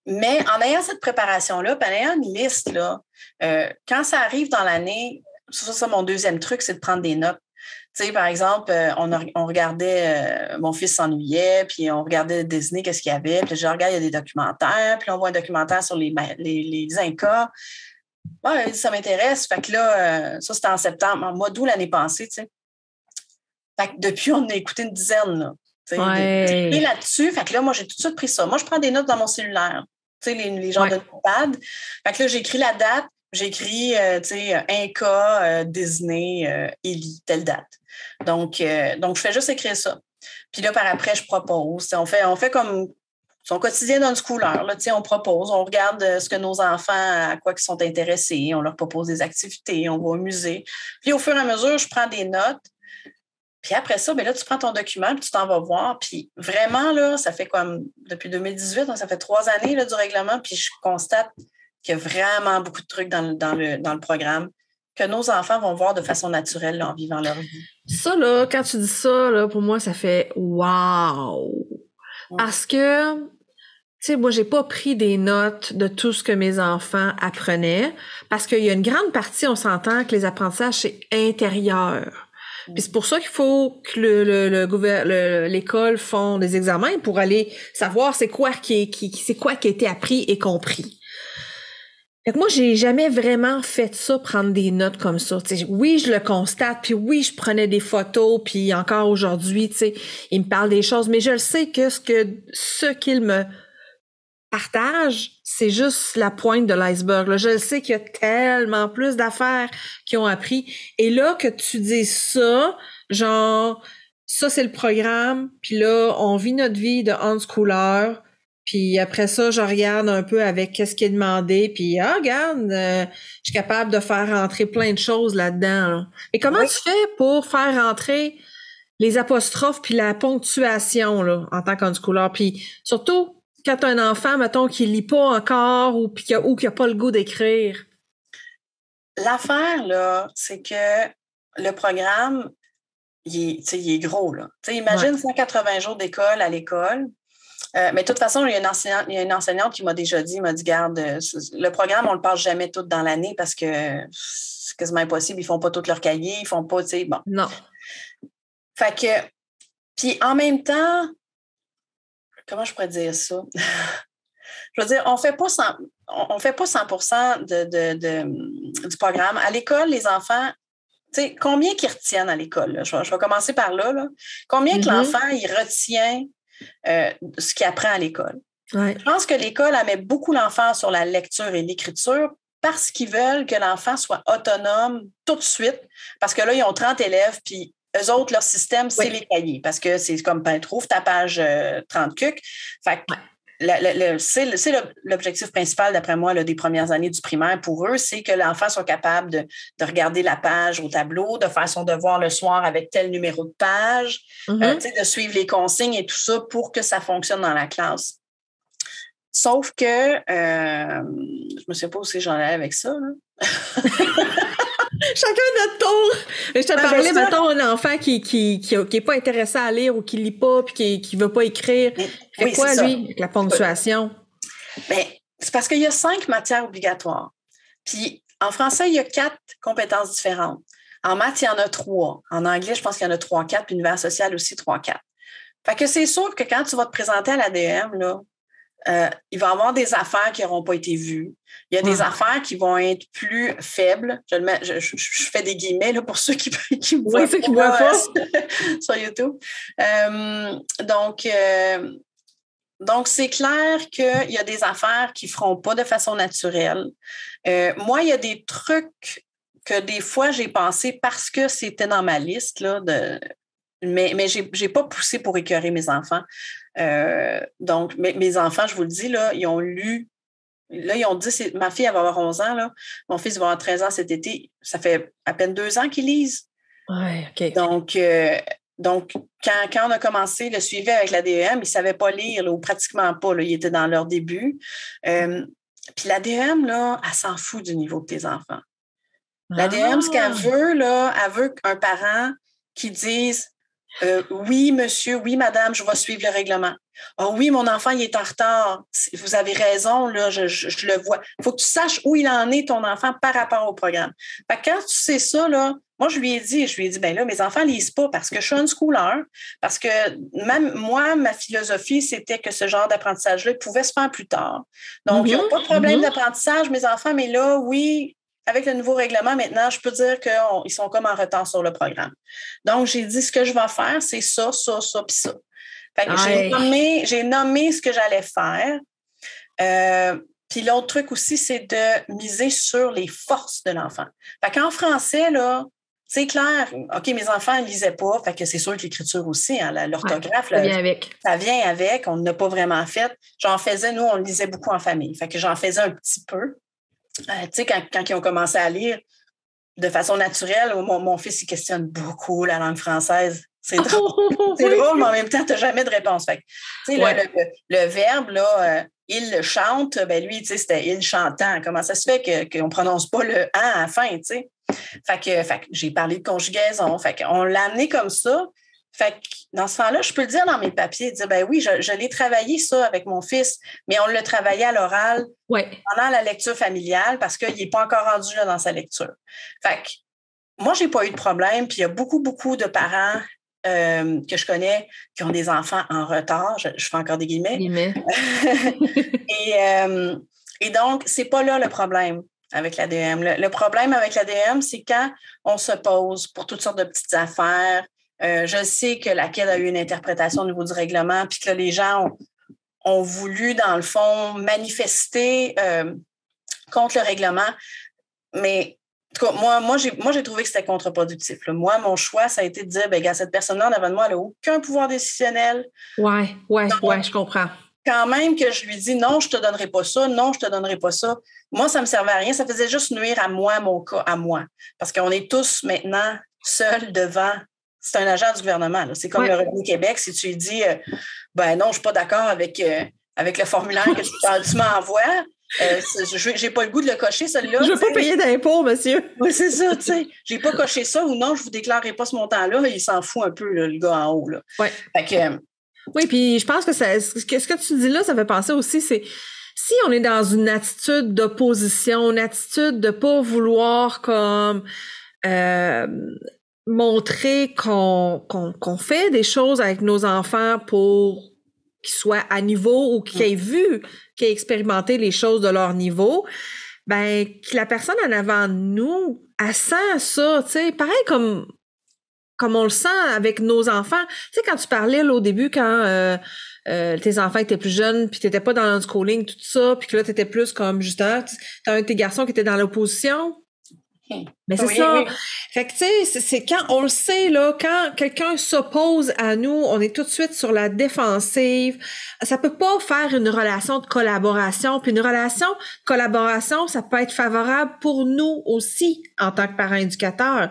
Mais en ayant cette préparation-là, puis en ayant une liste, là, quand ça arrive dans l'année, ça, mon deuxième truc, c'est de prendre des notes. Tu sais, par exemple, on regardait, mon fils s'ennuyait, puis on regardait Disney, qu'est-ce qu'il y avait, puis je regarde, il y a des documentaires, puis on voit un documentaire sur les Incas. Ouais, ça m'intéresse. Fait que là, ça, c'était en septembre, en mois d'août l'année passée, tu sais. Fait que depuis, on a écouté une dizaine, là. Et là-dessus, fait que là, moi, j'ai tout de suite pris ça. Moi, je prends des notes dans mon cellulaire, tu sais, les genres de notepad. Fait que là, j'ai écrit la date, j'ai écrit, tu sais, Inca, Disney, Ellie, telle date. Donc, je fais juste écrire ça. Puis là, par après, je propose. On fait comme son quotidien d'unschooler. Là, tu sais, on propose, on regarde ce que nos enfants, à quoi ils sont intéressés. On leur propose des activités, on va au musée. Puis au fur et à mesure, je prends des notes. Puis après ça, là, tu prends ton document, puis tu t'en vas voir. Puis vraiment, là, ça fait comme depuis 2018, donc ça fait 3 années là, du règlement, puis je constate qu'il y a vraiment beaucoup de trucs dans le programme que nos enfants vont voir de façon naturelle là, en vivant leur vie. Ça, là, quand tu dis ça, là, pour moi, ça fait « wow ». Parce que, tu sais, moi, j'ai pas pris des notes de tout ce que mes enfants apprenaient, parce qu'il y a une grande partie, on s'entend, que les apprentissages, c'est intérieur. Puis c'est pour ça qu'il faut que l'école font des examens pour aller savoir c'est quoi qui a été appris et compris. Fait que moi, j'ai jamais vraiment fait ça, prendre des notes comme ça. T'sais, oui, je le constate, puis oui, je prenais des photos, puis encore aujourd'hui, tu sais, il me parle des choses, mais je le sais que ce qu'il me partage, c'est juste la pointe de l'iceberg. Là. Je le sais qu'il y a tellement plus d'affaires qu'ils ont appris. Et là, que tu dis ça, genre, ça, c'est le programme, puis là, on vit notre vie de unschooler. Puis après ça, je regarde un peu avec qu'est-ce qui est demandé, puis regarde, je suis capable de faire rentrer plein de choses là-dedans. Là. Et comment tu fais pour faire rentrer les apostrophes puis la ponctuation là en tant qu'unschooler? Puis surtout, quand tu as un enfant, mettons, qui lit pas encore ou qui a pas le goût d'écrire. L'affaire, là, c'est que le programme, il est gros, là. T'sais, imagine 180 jours d'école à l'école. Mais de toute façon, il y a une enseignante qui m'a déjà dit, garde, le programme, on ne le passe jamais tout dans l'année parce que c'est quasiment impossible. Ils ne font pas tout leur cahier, ils ne font pas, tu sais, bon. Non. Fait que, puis en même temps, comment je pourrais dire ça? Je veux dire, on fait pas 100% du programme. À l'école, les enfants, tu sais, combien qu'ils retiennent à l'école? Là? Je vais commencer par là. Combien que l'enfant, il retient ce qu'il apprend à l'école. Ouais. Je pense que l'école met beaucoup l'enfant sur la lecture et l'écriture parce qu'ils veulent que l'enfant soit autonome tout de suite, parce que là, ils ont 30 élèves, puis eux autres, leur système, c'est les cahiers, parce que c'est comme, trouve ta page 30 cuc. Fait que c'est l'objectif principal, d'après moi, là, des premières années du primaire pour eux, c'est que l'enfant soit capable de regarder la page au tableau, de faire son devoir le soir avec tel numéro de page, de suivre les consignes et tout ça pour que ça fonctionne dans la classe. Sauf que, je me sais pas où j'en allais avec ça. Là. Chacun notre tour. Je te parlais, mettons, un enfant qui est pas intéressé à lire ou qui lit pas puis qui veut pas écrire. Fait quoi, lui, avec la ponctuation? Ben, c'est parce qu'il y a 5 matières obligatoires. Puis, en français, il y a 4 compétences différentes. En maths, il y en a 3. En anglais, je pense qu'il y en a 3-4, puis univers social aussi 3-4. Fait que c'est sûr que quand tu vas te présenter à l'ADM, là, il va y avoir des affaires qui n'auront pas été vues. Il y a des affaires qui vont être plus faibles. Je fais des guillemets là, pour ceux qui me voient pas sur YouTube. Donc, c'est clair qu'il y a des affaires qui ne feront pas de façon naturelle. Moi, il y a des trucs que des fois, j'ai pensé parce que c'était dans ma liste, là, mais je n'ai pas poussé pour écœurer mes enfants. Donc, mes enfants, je vous le dis, là, ils ont lu. Là, ils ont dit, ma fille, elle va avoir 11 ans. Là. Mon fils va avoir 13 ans cet été. Ça fait à peine 2 ans qu'ils lisent. Ouais, OK. Donc quand on a commencé le suivi avec l'ADEM, ils ne savaient pas lire, là, ou pratiquement pas. Là, ils étaient dans leur début. Puis l'ADEM, là, elle s'en fout du niveau de tes enfants. L'ADEM, ce qu'elle veut, là, elle veut un parent qui dise oui, monsieur, oui, madame, je vais suivre le règlement. Ah oui, mon enfant, il est en retard. Vous avez raison, là, je le vois. Il faut que tu saches où il en est, ton enfant, par rapport au programme. Fait que quand tu sais ça, là, moi, je lui ai dit, ben là, mes enfants ne lisent pas parce que je suis unschooler, parce que même moi, ma philosophie, c'était que ce genre d'apprentissage-là, il pouvait se faire plus tard. Donc, il n'y a pas de problème d'apprentissage, mes enfants, mais là, oui, avec le nouveau règlement, maintenant, je peux dire qu'ils sont comme en retard sur le programme. Donc, j'ai dit, ce que je vais faire, c'est ça, puis ça. Fait que j'ai nommé ce que j'allais faire. Puis l'autre truc aussi, c'est de miser sur les forces de l'enfant. Fait qu'en français, là, c'est clair, OK, mes enfants ne lisaient pas, fait que c'est sûr que l'écriture aussi, hein, l'orthographe, ça vient avec. Ça vient avec, on n'a pas vraiment fait. J'en faisais, nous, on lisait beaucoup en famille. Fait que j'en faisais un petit peu. Tu sais, quand ils ont commencé à lire de façon naturelle, mon fils, il questionne beaucoup la langue française. C'est drôle. C'est drôle, mais en même temps, tu n'as jamais de réponse. Fait que, tu sais, le verbe, là, il chante, ben lui, tu sais, c'était il chantant. Comment ça se fait qu'on ne prononce pas le « à » à la fin, tu sais? Fait que j'ai parlé de conjugaison. Fait qu'on l'a amené comme ça. Fait que dans ce temps-là, je peux le dire dans mes papiers, dire, ben oui, je l'ai travaillé ça avec mon fils, mais on l'a travaillé à l'oral pendant la lecture familiale parce qu'il n'est pas encore rendu là dans sa lecture. Fait que moi, je n'ai pas eu de problème, puis il y a beaucoup, beaucoup de parents que je connais qui ont des enfants en retard. Je fais encore des guillemets. Et donc, c'est pas là le problème avec l'ADEM. Le problème avec l'ADEM, c'est quand on se pose pour toutes sortes de petites affaires. Je sais que la CAID a eu une interprétation au niveau du règlement, puis que là, les gens ont voulu, dans le fond, manifester contre le règlement. Mais moi, j'ai trouvé que c'était contre-productif. Là. Moi, mon choix, ça a été de dire, ben, gars, cette personne-là, en avant de moi, elle n'a aucun pouvoir décisionnel. Ouais, je comprends. Quand même que je lui dis, non, je ne te donnerai pas ça, non, je ne te donnerai pas ça. Moi, ça ne me servait à rien. Ça faisait juste nuire à moi, mon cas, à moi. Parce qu'on est tous maintenant seuls devant. C'est un agent du gouvernement. Là. C'est comme le Revenu Québec. Si tu lui dis, ben non, je ne suis pas d'accord avec le formulaire que tu m'envoies, je n'ai pas le goût de le cocher, celui-là. Je ne veux pas payer d'impôts, monsieur. Oui, c'est ça, tu sais. Je n'ai pas coché ça ou non, je ne vous déclarerai pas ce montant-là. Il s'en fout un peu, là, le gars en haut. Là. Ouais. Fait que, oui, puis je pense que ce que tu dis là, ça fait penser aussi, c'est si on est dans une attitude d'opposition, une attitude de pas vouloir comme montrer qu'on fait des choses avec nos enfants pour qu'ils soient à niveau ou qu'ils aient vu, qu'ils aient expérimenté les choses de leur niveau, ben que la personne en avant de nous, elle sent ça, tu sais, pareil comme on le sent avec nos enfants. Tu sais, quand tu parlais là, au début, quand tes enfants étaient plus jeunes, puis t'étais pas dans l'unschooling, tout ça, puis que là, t'étais plus comme, justement, t'as un de tes garçons qui était dans l'opposition. Mais c'est ça. Oui. Fait que, tu sais, c'est quand on le sait, là, quand quelqu'un s'oppose à nous, on est tout de suite sur la défensive. Ça peut pas faire une relation de collaboration. Puis une relation de collaboration, ça peut être favorable pour nous aussi, en tant que parents éducateurs.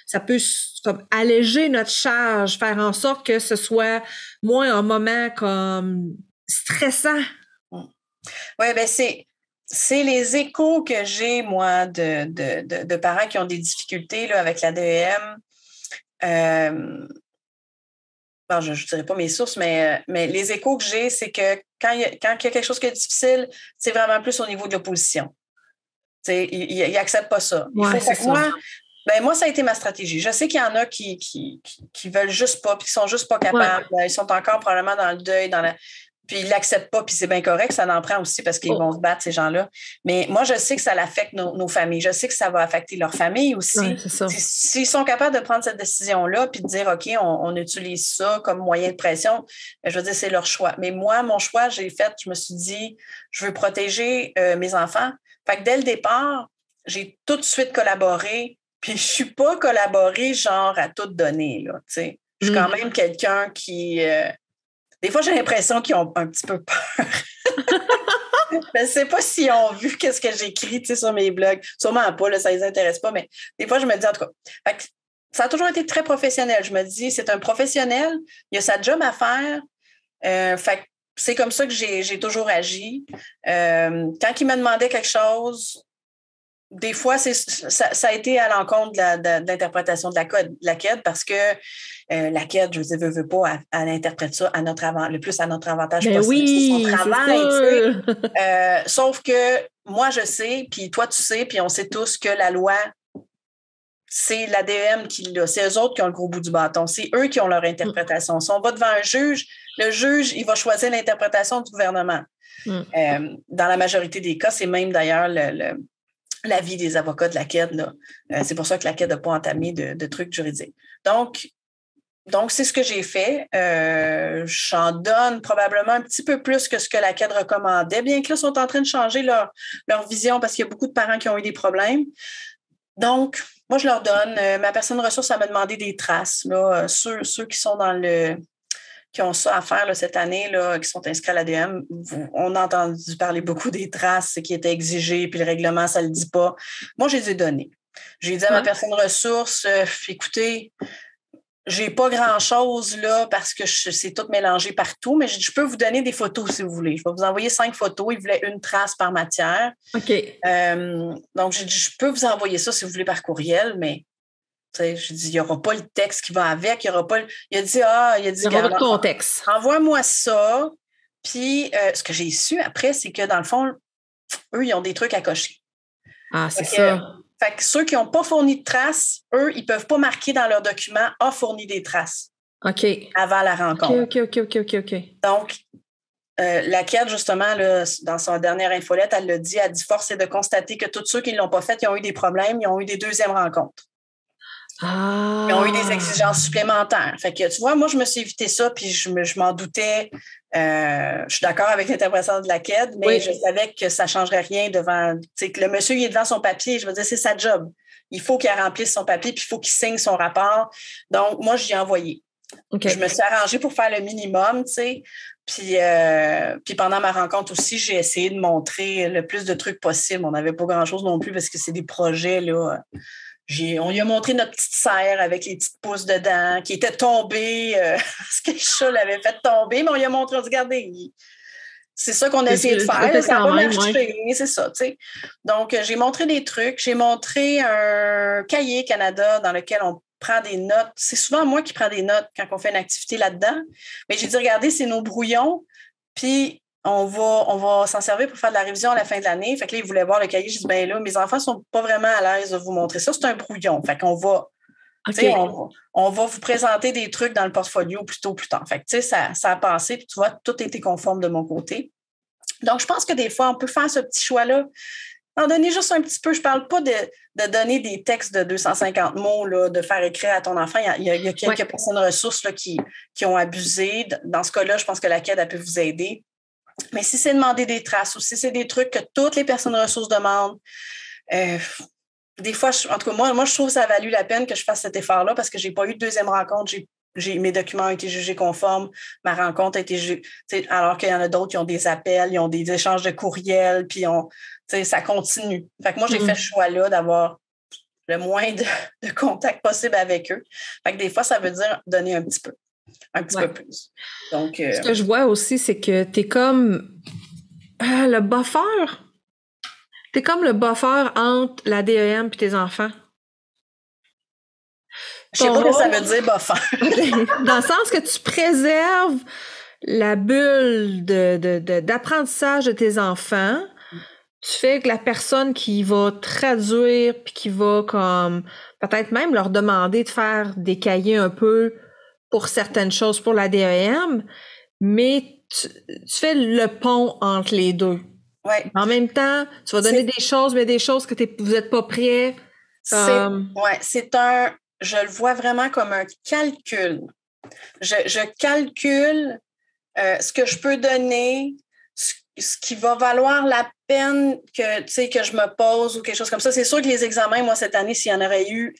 Ça peut comme alléger notre charge, faire en sorte que ce soit moins un moment comme stressant. Oui, bien, c'est les échos que j'ai, moi, de parents qui ont des difficultés là, avec l'ADEM. Bon, je ne dirais pas mes sources, mais les échos que j'ai, c'est que quand il y a quelque chose qui est difficile, c'est vraiment plus au niveau de l'opposition. Ils n'acceptent pas ça. Ouais, c'est ça. Moi, ça a été ma stratégie. Je sais qu'il y en a qui veulent juste pas, puis qui sont juste pas capables. Ouais. Ils sont encore probablement dans le deuil, puis ils l'acceptent pas, puis c'est bien correct, ça en prend aussi parce qu'ils vont se battre, ces gens-là. Mais moi, je sais que ça affecte nos familles. Je sais que ça va affecter leur famille aussi. Ouais, c'est ça. S'ils sont capables de prendre cette décision-là, puis de dire, OK, on utilise ça comme moyen de pression, je veux dire, c'est leur choix. Mais moi, mon choix, je me suis dit, je veux protéger mes enfants. Fait que dès le départ, j'ai tout de suite collaboré. Puis, je ne suis pas collaborée genre à tout donner, là, tu sais. Je suis quand même quelqu'un qui... des fois, j'ai l'impression qu'ils ont un petit peu peur. Je ne sais pas s'ils ont vu qu'est-ce que j'écris, tu sais, sur mes blogs. Sûrement pas, là, ça ne les intéresse pas, mais des fois, je me dis, en tout cas... ça a toujours été très professionnel. Je me dis, c'est un professionnel, il a sa job à faire. Fait que c'est comme ça que j'ai toujours agi. Quand il me demandait quelque chose, des fois, ça a été à l'encontre de l'interprétation de la KED parce que la KED, je veux pas, elle interprète ça le plus à notre avantage possible. Oui, c'est son travail. Sauf que moi, je sais, puis toi, tu sais, puis on sait tous que la loi, c'est l'ADEM qui l'a. C'est eux autres qui ont le gros bout du bâton. C'est eux qui ont leur interprétation. Si on va devant un juge, le juge, il va choisir l'interprétation du gouvernement. Dans la majorité des cas, c'est même d'ailleurs l'avis des avocats de la KED. Là. C'est pour ça que la KED n'a pas entamé de trucs juridiques. Donc, c'est ce que j'ai fait. J'en donne probablement un petit peu plus que ce que la KED recommandait, bien que là, ils sont en train de changer leur vision parce qu'il y a beaucoup de parents qui ont eu des problèmes. Donc, moi, je leur donne. Ma personne ressource, elle m'a demandé des traces. Là, ceux qui sont qui ont ça à faire là, cette année, là, qui sont inscrits à l'ADM, on a entendu parler beaucoup des traces qui étaient exigées, puis le règlement, ça ne le dit pas. Moi, je les ai données. J'ai dit à ma personne ressource, écoutez, j'ai pas grand-chose là parce que c'est tout mélangé partout, mais je peux vous donner des photos si vous voulez. Je vais vous envoyer 5 photos. Il voulait une trace par matière. OK. Donc, j'ai dit, je peux vous envoyer ça si vous voulez par courriel, mais je dis, il n'y aura pas le texte qui va avec. Il y aura pas. Il a dit, il y aura le contexte. Envoie-moi ça. Puis, ce que j'ai su après, c'est que dans le fond, eux, ils ont des trucs à cocher. Ah, c'est ça. Fait que ceux qui n'ont pas fourni de traces, eux, ils ne peuvent pas marquer dans leur document « a fourni des traces » avant la rencontre. OK. Donc, la KED, justement, là, dans son dernière infolette, elle dit « Force est de constater que tous ceux qui ne l'ont pas fait, ils ont eu des problèmes, ils ont eu des deuxièmes rencontres. Ah. Ils ont eu des exigences supplémentaires. » Fait que, tu vois, moi, je me suis évité ça, puis je m'en doutais. Je suis d'accord avec l'interprétation de la KED, mais je savais que ça ne changerait rien devant... Tu sais, que le monsieur, il est devant son papier, je veux dire, c'est sa job. Il faut qu'il remplisse son papier, puis il faut qu'il signe son rapport. Donc, moi, j'y ai envoyé. Okay. Je me suis arrangée pour faire le minimum, tu sais. Puis pendant ma rencontre aussi, j'ai essayé de montrer le plus de trucs possible. On n'avait pas grand-chose non plus parce que c'est des projets, là... On lui a montré notre petite serre avec les petites pousses dedans qui était tombée parce que le chat l'avait fait tomber, mais on lui a montré, on dit, regardez, c'est ça qu'on a essayé de faire, ça va marcher, c'est ça, tu sais. Donc, j'ai montré des trucs, j'ai montré un cahier Canada dans lequel on prend des notes. C'est souvent moi qui prends des notes quand on fait une activité là-dedans, mais j'ai dit, regardez, c'est nos brouillons, puis on va s'en servir pour faire de la révision à la fin de l'année. Fait que là, ils voulaient voir le cahier. Je dis, bien là, mes enfants sont pas vraiment à l'aise de vous montrer ça. C'est un brouillon. Fait qu'on va, on va vous présenter des trucs dans le portfolio plus tard. Fait que, tu sais, ça a passé, puis tu vois, tout a été conforme de mon côté. Donc, je pense que des fois, on peut faire ce petit choix-là. En donner juste un petit peu. Je parle pas de donner des textes de 250 mots, là, de faire écrire à ton enfant. Il y a quelques personnes ressources là, qui ont abusé. Dans ce cas-là, je pense que la KED, elle peut vous aider. Mais si c'est demander des traces ou si c'est des trucs que toutes les personnes ressources demandent, des fois, en tout cas, moi, je trouve que ça a valu la peine que je fasse cet effort-là parce que je n'ai pas eu de deuxième rencontre. Mes documents ont été jugés conformes, ma rencontre a été jugée, alors qu'il y en a d'autres qui ont des appels, ils ont des échanges de courriels, puis ça continue. Fait que moi, j'ai fait ce choix-là d'avoir le moins de contact possible avec eux. Fait que des fois, ça veut dire donner un petit peu plus. Donc, ce que je vois aussi, c'est que t'es comme le buffer. T'es comme le buffer entre la DEM et tes enfants. Je sais pas ce que ça veut dire, buffer. Dans le sens que tu préserves la bulle d'apprentissage de tes enfants. Tu fais que la personne qui va traduire puis qui va comme peut-être même leur demander de faire des cahiers un peu pour certaines choses pour la DEM, mais tu fais le pont entre les deux. Ouais. En même temps, tu vas donner des choses, mais des choses que vous n'êtes pas prêts. Je le vois vraiment comme un calcul. Je calcule ce que je peux donner, ce qui va valoir la peine que je me pose ou quelque chose comme ça. C'est sûr que les examens, moi, cette année, s'il y en aurait eu,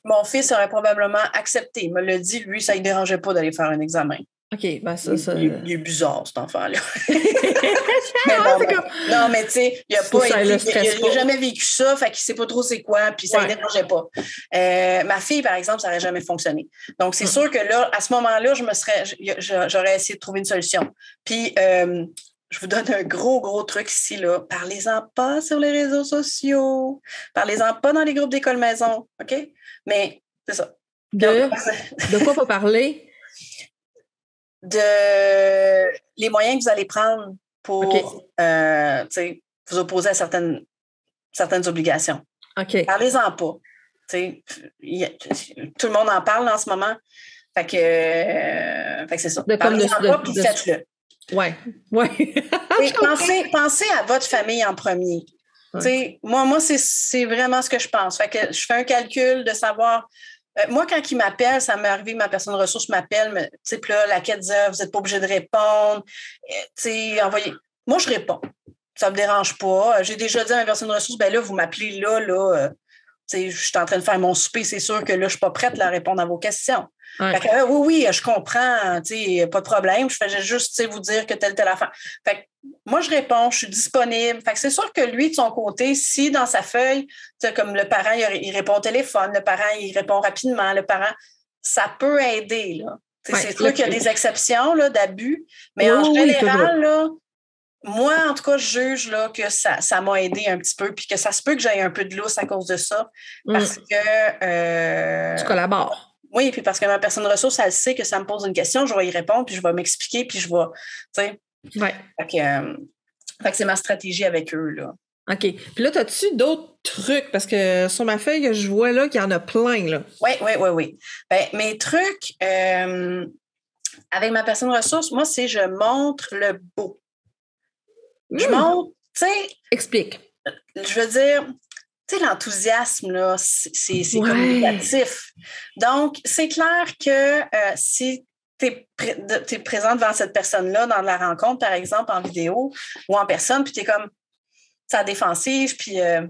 mon fils aurait probablement accepté. Il me l'a dit, lui, ça ne lui dérangeait pas d'aller faire un examen. OK, ben ça... Il est bizarre, cet enfant-là. Comme... Non, mais tu sais, il n'a a jamais vécu ça, fait qu'il ne sait pas trop c'est quoi, puis ça ne le dérangeait pas. Ma fille, par exemple, ça n'aurait jamais fonctionné. Donc, c'est sûr que là, à ce moment-là, j'aurais essayé de trouver une solution. Puis, je vous donne un gros truc ici, là. Parlez-en pas sur les réseaux sociaux. Parlez-en pas dans les groupes d'école maison, OK? Mais c'est ça. De quoi pas parler? De les moyens que vous allez prendre pour vous opposer à certaines obligations. OK. Parlez-en pas. Tout le monde en parle en ce moment. Fait que c'est ça. Parlez-en pas, puis faites-le. Ouais. Pensez à votre famille en premier. Ouais. Moi, c'est vraiment ce que je pense. Fait que je fais un calcul de savoir... moi, quand il m'appelle, ça m'est arrivé, ma personne ressource m'appelle, puis là, la quête dit, vous n'êtes pas obligé de répondre. Envoyez. Moi, je réponds. Ça ne me dérange pas. J'ai déjà dit à ma personne ressource, là, vous m'appelez là, je suis en train de faire mon souper, c'est sûr que là, je ne suis pas prête à répondre à vos questions. Ouais. Fait que, oui, je comprends, pas de problème. Je fais juste vous dire que telle affaire. Fait que, moi, je réponds, je suis disponible. Fait que c'est sûr que lui, de son côté, si dans sa feuille, comme le parent, il répond au téléphone, le parent, il répond rapidement, le parent, ça peut aider. Là. Ouais, c'est sûr qu'il y a des exceptions là, d'abus, mais en général, là, moi, en tout cas, je juge là, que ça m'a aidé un petit peu, puis que ça se peut que j'aille un peu de lousse à cause de ça, parce que... tu collabores. Oui, puis parce que ma personne ressource, elle sait que ça me pose une question, je vais y répondre, puis je vais m'expliquer, puis je vais, Fait que c'est ma stratégie avec eux, là. OK. Puis là, as-tu d'autres trucs? Parce que sur ma feuille, je vois là qu'il y en a plein, là. Oui. Ben, mes trucs, avec ma personne ressource, moi, c'est je montre le beau. Je montre, Explique. Je veux dire... l'enthousiasme, là, c'est communicatif. Donc, c'est clair que si tu es présent devant cette personne-là dans la rencontre, par exemple, en vidéo ou en personne, puis tu es comme ça défensive, puis là,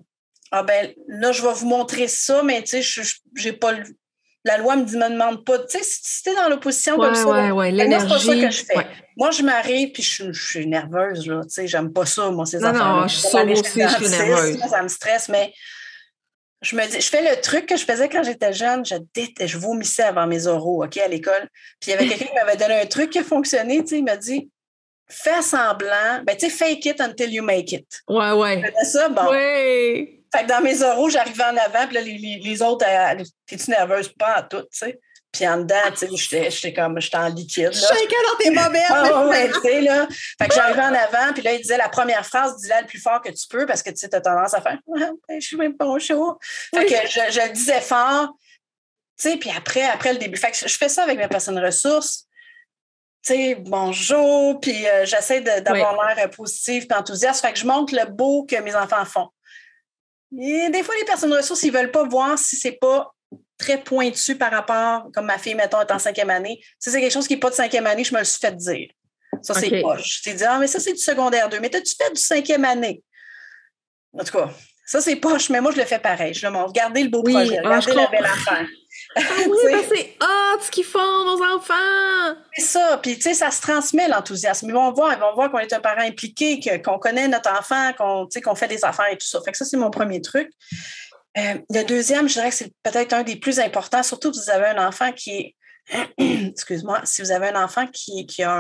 je vais vous montrer ça, mais j'ai pas la loi me demande pas. Si tu es dans l'opposition comme ça, l'énergie. C'est pas ça que je fais. Ouais. Moi, je m'arrive, puis je suis nerveuse, là. J'aime pas ça, moi, ces affaires. Non, je suis nerveuse. Ça me stresse, mais je me dis, je fais le truc que je faisais quand j'étais jeune, je vomissais avant mes oraux, OK, à l'école. Puis il y avait quelqu'un qui m'avait donné un truc qui a fonctionné, il m'a dit, fais semblant, fake it until you make it. Ouais. Je faisais ça, bon. Ouais. Fait que dans mes oraux, j'arrivais en avant, puis là, les autres, t'es-tu nerveuse? Pas en tout, tu sais. Puis en dedans, j'étais en liquide. Chacun dans tes bobettes. Tu sais, là. Fait que j'arrivais en avant, puis là, il disait la première phrase, dis-la le plus fort que tu peux, parce que tu as tendance à faire je suis même pas chaud. Fait que je le disais fort, tu sais, puis après le début. Fait que je fais ça avec mes personnes ressources. Tu sais, bonjour, puis j'essaie d'avoir l'air positif et enthousiaste. Fait que je montre le beau que mes enfants font. Et des fois, les personnes ressources, ils ne veulent pas voir si c'est pas très pointu par rapport, comme ma fille, mettons, est en 5e année. Si c'est quelque chose qui n'est pas de 5e année, je me le suis fait dire. Ça, c'est poche. Je t'ai dit, mais ça, c'est du secondaire 2. Mais t'as-tu fait du 5e année? En tout cas, ça, c'est poche, mais moi, je le fais pareil. Je le montre. Regardez le beau projet. Regardez la belle affaire. C'est ce qu'ils font, nos enfants! C'est ça. Puis, tu sais, ça se transmet, l'enthousiasme. Ils vont voir qu'on est un parent impliqué, qu'on connaît notre enfant, qu'on fait des affaires et tout ça. Fait que ça, c'est mon premier truc. Le deuxième, je dirais que c'est peut-être un des plus importants, surtout si vous avez un enfant qui est excuse-moi, si vous avez un enfant qui a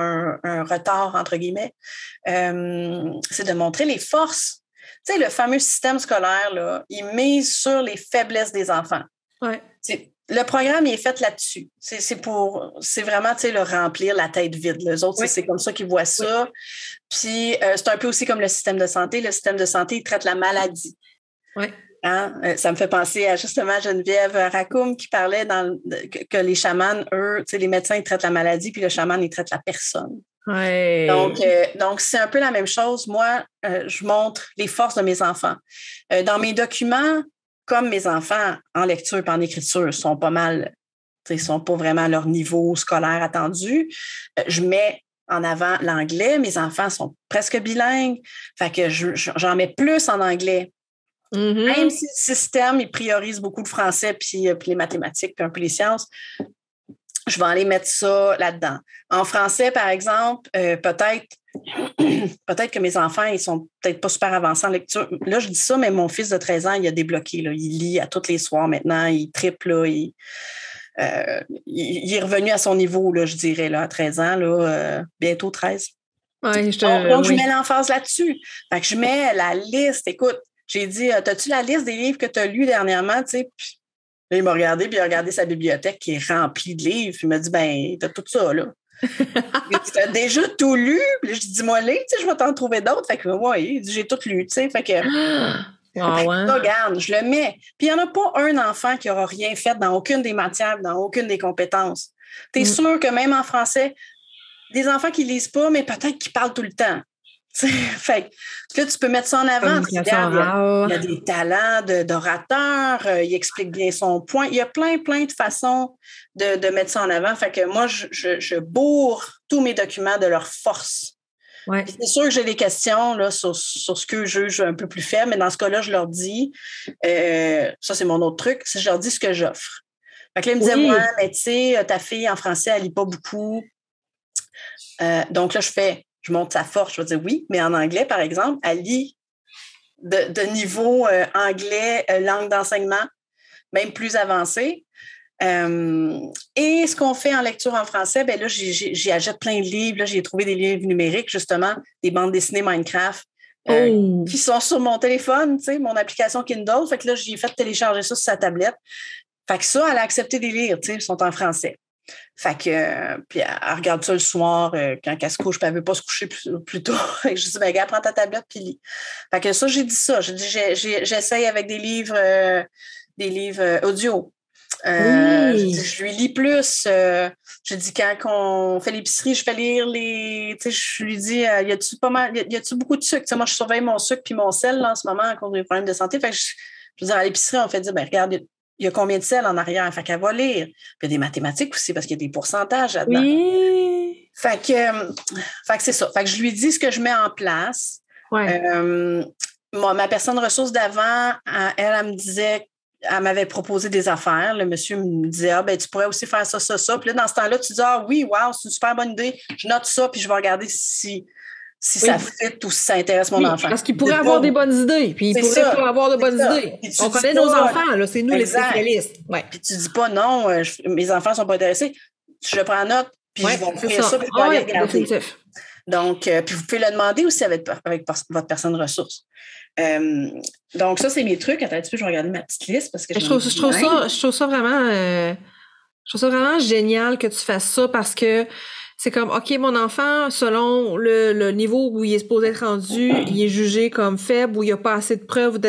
un retard, entre guillemets, c'est de montrer les forces. Tu sais, le fameux système scolaire, là, il mise sur les faiblesses des enfants. Ouais. Le programme, il est fait là-dessus. C'est vraiment, tu sais, le remplir la tête vide. Les autres, c'est comme ça qu'ils voient ça. Puis, c'est un peu aussi comme le système de santé. Le système de santé, il traite la maladie. Oui. Hein? Ça me fait penser à justement Geneviève Racoum qui parlait que les chamans, eux, tu sais, les médecins, ils traitent la maladie, puis le chaman, il traite la personne. Ouais. Donc, c'est un peu la même chose. Moi, je montre les forces de mes enfants. Dans mes documents, comme mes enfants en lecture et en écriture sont pas mal, ils sont pas vraiment à leur niveau scolaire attendu, je mets en avant l'anglais. Mes enfants sont presque bilingues. Fait que j'en mets plus en anglais. Mm-hmm. Même si le système, il priorise beaucoup le français puis les mathématiques puis un peu les sciences, je vais aller mettre ça là-dedans. En français, par exemple, peut-être que mes enfants, ils sont peut-être pas super avancés en lecture. Là, je dis ça, mais mon fils de 13 ans, il a débloqué. Là. Il lit à tous les soirs maintenant. Il triple. Là, il est revenu à son niveau, là, je dirais, là, à 13 ans, là, bientôt 13. Ouais, donc, je mets l'emphase là-dessus. Fait que je mets la liste. Écoute, j'ai dit, as-tu la liste des livres que tu as lus dernièrement? Tu sais, puis là, il m'a regardé, puis il a regardé sa bibliothèque qui est remplie de livres. Puis il m'a dit, ben, t'as tout ça, là. Tu as déjà tout lu? Puis là, je dis, moi, tu sais, je vais t'en trouver d'autres. Fait que, moi, il dit, j'ai tout lu, tu sais. Fait que, ça, regarde, je le mets. Puis il n'y en a pas un enfant qui n'aura rien fait dans aucune des matières, dans aucune des compétences. Tu es sûr que même en français, des enfants qui ne lisent pas, mais peut-être qu'ils parlent tout le temps. Fait que là, tu peux mettre ça en avant. Regarde, il y a des talents d'orateur, il explique bien son point. Il y a plein de façons de mettre ça en avant. Fait que moi, je bourre tous mes documents de leur force. Ouais. C'est sûr que j'ai des questions là, sur ce que je juge un peu plus faible, mais dans ce cas-là, je leur dis, ça c'est mon autre truc, c'est je leur dis ce que j'offre. Fait que là, ils me disaient, ouais, mais tu sais, ta fille en français, elle lit pas beaucoup. Donc là, je monte sa force, je vais dire oui, mais en anglais, par exemple, elle lit de niveau anglais, langue d'enseignement, même plus avancé. Et ce qu'on fait en lecture en français, ben là, j'y achète plein de livres. Là, j'ai trouvé des livres numériques, justement, des bandes dessinées Minecraft qui sont sur mon téléphone, tu sais, mon application Kindle. Fait que là, j'ai fait télécharger ça sur sa tablette. Fait que ça, elle a accepté des lire, tu sais, ils sont en français. Fait que, puis elle regarde ça le soir quand elle se couche, puis elle ne veut pas se coucher plus tôt. Je dis, ben, gars, prends ta tablette, puis lis. Fait que ça, j'ai dit ça. J'ai dit, j'essaye avec des livres audio. Je lui lis plus. J'ai dit, quand on fait l'épicerie, je fais lire les. Tu sais, je lui dis, y a-tu beaucoup de sucre? T'sais, moi, je surveille mon sucre puis mon sel là, en ce moment à cause des problèmes de santé. Fait que je veux dire, à l'épicerie, on fait dire, ben, regarde, il y a combien de sel en arrière? Fait qu'elle va lire. Puis il y a des mathématiques aussi parce qu'il y a des pourcentages là-dedans. Oui. Fait que c'est ça. Fait que je lui dis ce que je mets en place. Ouais. Ma personne ressource d'avant, elle me disait, elle m'avait proposé des affaires. Le monsieur me disait, ah, ben, tu pourrais aussi faire ça. Puis là, dans ce temps-là, tu dis, ah oui, wow, c'est une super bonne idée. Je note ça, puis je vais regarder si ça fit ou si ça intéresse mon enfant. Parce qu'il pourrait avoir des bonnes idées, puis il pourrait pas avoir de bonnes idées. On connaît nos enfants, là, c'est nous les spécialistes. Ouais. Puis tu dis pas, non, mes enfants ne sont pas intéressés. Je prends note, puis je vais offrir ça, puis je vais aller regarder. Définitif. Donc, puis vous pouvez le demander aussi avec votre personne ressource. Donc, ça, c'est mes trucs. Attends un petit peu, je vais regarder ma petite liste parce que je trouve ça vraiment génial que tu fasses ça parce que c'est comme, OK, mon enfant, selon le niveau où il est supposé être rendu, il est jugé comme faible ou il n'y a pas assez de preuves,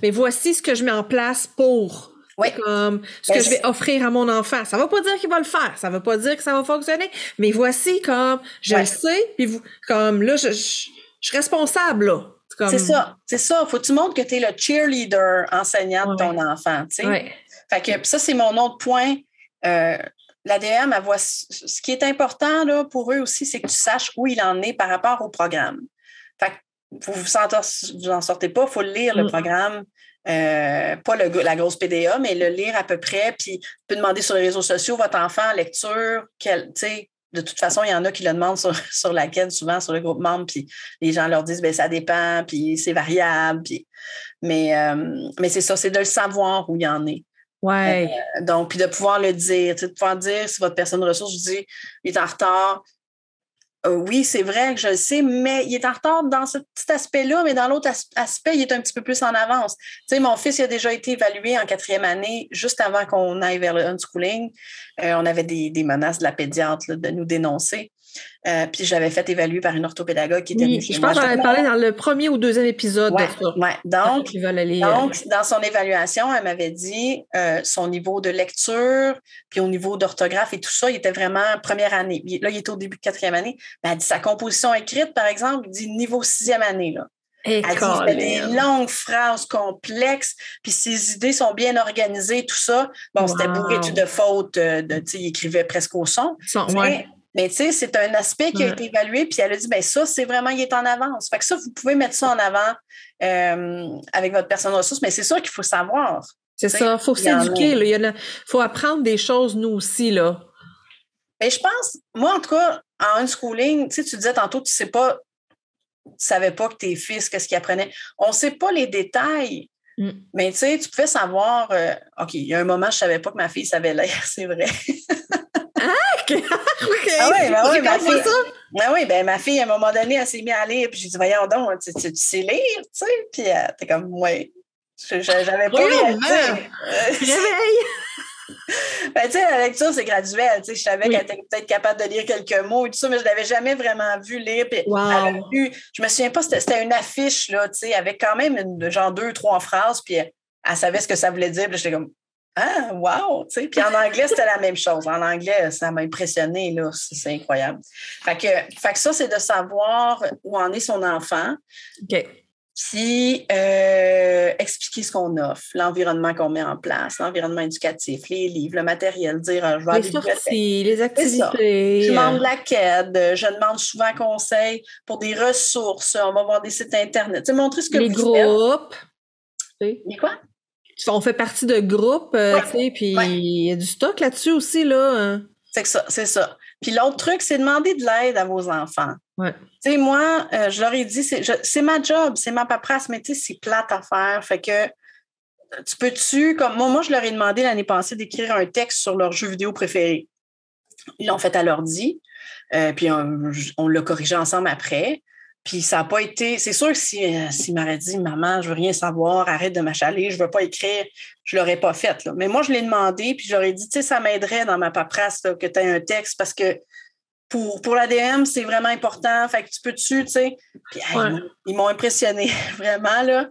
mais voici ce que je mets en place pour... Oui. Comme ce que je vais offrir à mon enfant. Ça va pas dire qu'il va le faire. Ça veut pas dire que ça va fonctionner. Mais voici comme, je le sais, puis vous, comme là, je suis responsable, là. Comme... C'est ça. Faut que tu montres que tu es le cheerleader enseignant de ton enfant, tu sais. Ouais. Fait que ça, c'est mon autre point. L'ADM, elle voit ce qui est important là, pour eux aussi, c'est que tu saches où il en est par rapport au programme. Fait que vous en sortez pas, il faut lire le programme. Pas la grosse PDA, mais le lire à peu près, puis tu peux demander sur les réseaux sociaux, votre enfant en lecture, de toute façon, il y en a qui le demandent sur la quête, souvent sur le groupe membre, puis les gens leur disent, ben ça dépend, puis c'est variable, mais c'est ça, c'est de le savoir où il en est. Ouais. Donc, puis de pouvoir le dire, de pouvoir dire si votre personne ressource, je dis, il est en retard. Oui, c'est vrai que je le sais, mais il est en retard dans ce petit aspect-là, mais dans l'autre aspect, il est un petit peu plus en avance. Tu sais, mon fils, il a déjà été évalué en 4e année, juste avant qu'on aille vers le unschooling. On avait des menaces de la pédiatre là, de nous dénoncer. Puis j'avais fait évaluer par une orthopédagogue qui était venue chez moi. Je pense que j'en avais parlé dans le 1er ou 2e épisode de ça. Oui, donc, dans son évaluation, elle m'avait dit son niveau de lecture, puis au niveau d'orthographe et tout ça, il était vraiment première année. Là, il était au début de 4e année. Ben, elle dit sa composition écrite, par exemple, il dit niveau 6e année. Là. Elle dit il fait des longues phrases complexes, puis ses idées sont bien organisées, tout ça. Bon, c'était bourré de fautes, il écrivait presque au son. Mais tu sais, c'est un aspect qui a été évalué, puis elle a dit, ben ça, c'est vraiment, il est en avance. Fait que ça, vous pouvez mettre ça en avant avec votre personne ressource, mais c'est sûr qu'il faut savoir. C'est ça, il faut s'éduquer. Il faut apprendre des choses, nous aussi, là. Mais je pense, moi, en tout cas, en unschooling, tu disais tantôt, tu savais pas que tes fils, qu'est-ce qu'ils apprenaient. On ne sait pas les détails. Mais tu sais, tu pouvais savoir, OK, il y a un moment, je ne savais pas que ma fille savait lire, c'est vrai. OK. Ah oui, ben oui, ma fille. Ben oui, ben ma fille, à un moment donné, elle s'est mise à lire, puis j'ai dit, voyons donc, tu sais lire, tu sais, puis t'es comme, oui. J'avais pas réalisé. Réveille! Ben, tu sais, la lecture, c'est graduel. Tu sais, je savais qu'elle était peut-être capable de lire quelques mots et tout ça, mais je ne l'avais jamais vraiment vu lire. Puis je me souviens pas, c'était une affiche, là, tu sais, avec quand même genre 2-3 phrases, puis elle savait ce que ça voulait dire. Puis j'étais comme, ah, wow! Tu sais, puis en anglais, c'était la même chose. En anglais, ça m'a impressionné, là. C'est incroyable. Fait que ça, c'est de savoir où en est son enfant. OK. Puis expliquer ce qu'on offre, l'environnement qu'on met en place, l'environnement éducatif, les livres, le matériel, dire je vais à la bibliothèque. Sorties, les activités. Je demande la quête, je demande souvent conseil pour des ressources, on va voir des sites Internet. Tu sais, montrer ce que les vous groupes. faites. Mais quoi? On fait partie de groupes, tu sais, puis il y a du stock là-dessus aussi, là. C'est ça. Puis l'autre truc, c'est demander de l'aide à vos enfants. Ouais. Tu sais, moi, je leur ai dit, c'est ma job, c'est ma paperasse, mais tu sais, c'est plate à faire. Fait que comme moi, je leur ai demandé l'année passée d'écrire un texte sur leur jeu vidéo préféré. Ils l'ont fait à l'ordi, puis on l'a corrigé ensemble après. Puis ça n'a pas été. C'est sûr que s'il m'aurait dit, maman, je veux rien savoir, arrête de m'achaler, je veux pas écrire, je l'aurais pas fait. Là. Mais moi, je l'ai demandé, puis j'aurais dit, tu sais, ça m'aiderait dans ma paperasse là, que tu aies un texte parce que pour l'ADM, c'est vraiment important. Fait que tu peux-tu, tu sais. Puis ils m'ont impressionné, vraiment, là.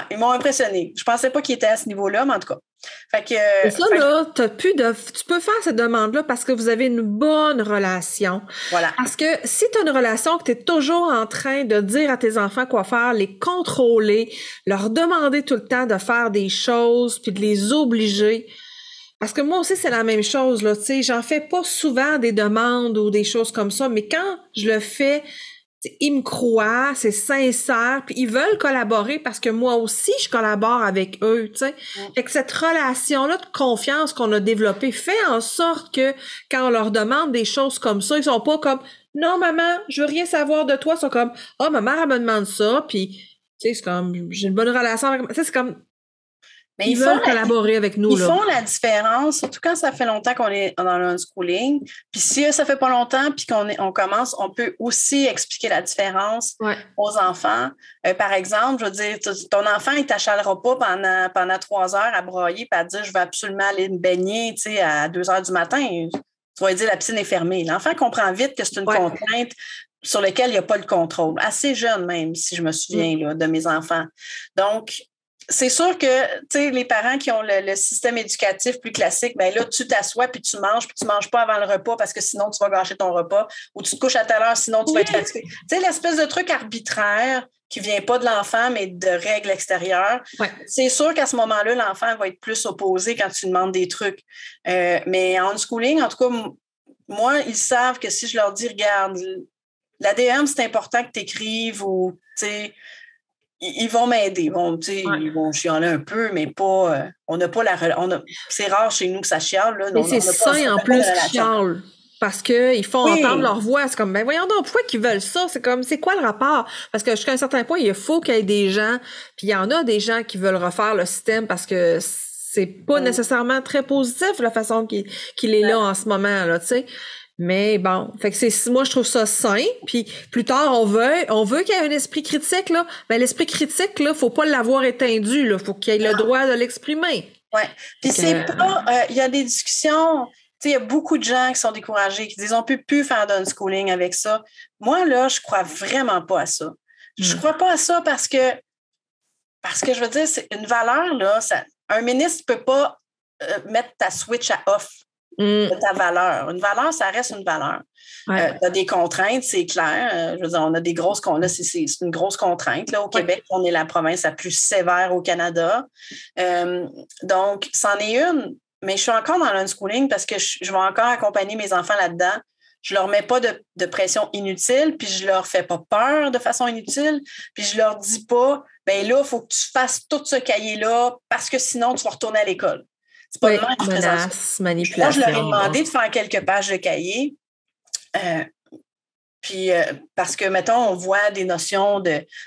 Ils m'ont impressionné. Je pensais pas qu'ils étaient à ce niveau-là, mais en tout cas. Fait que. Et ça, là, tu peux faire cette demande-là parce que vous avez une bonne relation. Voilà. Parce que si tu as une relation que tu es toujours en train de dire à tes enfants quoi faire, les contrôler, leur demander tout le temps de faire des choses, puis de les obliger. Parce que moi aussi, c'est la même chose, là, tu sais, j'en fais pas souvent des demandes ou des choses comme ça, mais quand je le fais, ils me croient, c'est sincère, puis ils veulent collaborer parce que moi aussi, je collabore avec eux, tu sais. Fait que cette relation-là de confiance qu'on a développée fait en sorte que quand on leur demande des choses comme ça, ils sont pas comme « Non, maman, je veux rien savoir de toi », ils sont comme « Ah, ma mère, elle me demande ça », puis tu sais, c'est comme « J'ai une bonne relation avec... » Tu sais, c'est comme... Mais ils veulent collaborer avec nous. Ils font la différence, surtout quand ça fait longtemps qu'on est dans le unschooling. Puis si ça fait pas longtemps puis on commence, on peut aussi expliquer la différence aux enfants. Par exemple, je veux dire, ton enfant, il t'achalera pas pendant 3 heures à broyer et à dire « Je veux absolument aller me baigner à 2 heures du matin. » Tu vas dire « La piscine est fermée. » L'enfant comprend vite que c'est une contrainte sur laquelle il n'y a pas le contrôle. Assez jeune même, si je me souviens là, de mes enfants. Donc, c'est sûr que, tu sais, les parents qui ont le système éducatif plus classique, ben là, tu t'assois puis tu manges pas avant le repas parce que sinon, tu vas gâcher ton repas ou tu te couches à telle heure, sinon, tu vas être fatigué. Tu sais, l'espèce de truc arbitraire qui vient pas de l'enfant, mais de règles extérieures. C'est sûr qu'à ce moment-là, l'enfant va être plus opposé quand tu demandes des trucs. Mais en unschooling, en tout cas, moi, ils savent que si je leur dis, regarde, l'ADM, c'est important que tu écrives ou, tu sais, ils vont m'aider. Ils vont chialer un peu, mais pas. On n'a pas c'est rare chez nous que ça chiale. Là. Mais c'est sain en plus qu'ils chialent. Parce qu'ils font entendre leur voix. C'est comme, ben voyons donc, pourquoi qu'ils veulent ça? C'est comme, c'est quoi le rapport? Parce que jusqu'à un certain point, il faut qu'il y ait des gens, puis il y en a des gens qui veulent refaire le système parce que c'est pas nécessairement très positif la façon qu'il est là en ce moment, là, tu sais. Mais bon, fait que moi je trouve ça sain, puis plus tard on veut qu'il y ait un esprit critique là, ben l'esprit critique là, faut pas l'avoir éteint là, faut qu'il y ait le droit de l'exprimer. Ouais. Puis c'est pas il y a des discussions, tu sais, il y a beaucoup de gens qui sont découragés, qui disent on peut plus faire d'unschooling avec ça. Moi là, je crois vraiment pas à ça. Je crois pas à ça parce que je veux dire c'est une valeur là, un ministre peut pas mettre ta switch à off. De ta valeur. Une valeur, ça reste une valeur. Tu as des contraintes, c'est clair. Je veux dire, on a des grosses c'est une grosse contrainte. Là, au Québec, on est la province la plus sévère au Canada. Donc, c'en est une, mais je suis encore dans l'unschooling parce que je vais encore accompagner mes enfants là-dedans. Je leur mets pas de pression inutile, puis je leur fais pas peur de façon inutile, puis je leur dis pas, ben là, il faut que tu fasses tout ce cahier-là parce que sinon, tu vas retourner à l'école. C'est pas de même que je présente ça. Menace, manipulation. Moi, je leur ai demandé de faire quelques pages de cahier. Puis, parce que, mettons, on voit des notions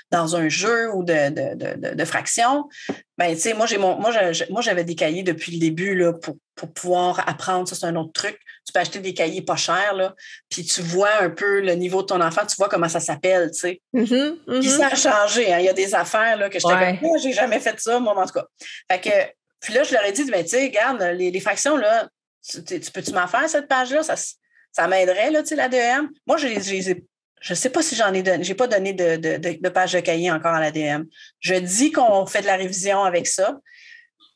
dans un jeu ou de fractions. Ben, tu sais, moi, j'avais des cahiers depuis le début là, pour pouvoir apprendre. Ça, c'est un autre truc. Tu peux acheter des cahiers pas chers, là, puis tu vois un peu le niveau de ton enfant, tu vois comment ça s'appelle, tu sais. Puis ça a changé. Hein. Il y a des affaires là, que j'étais comme, j'ai jamais fait ça, moi, en tout cas. Fait que, puis là, je leur ai dit, ben, tu sais, regarde, les fractions, là, tu peux-tu m'en faire cette page-là? Ça m'aiderait, là, tu sais, l'ADM. Moi, je sais pas si j'en ai donné. J'ai pas donné de page de cahier encore à l'ADM. Je dis qu'on fait de la révision avec ça,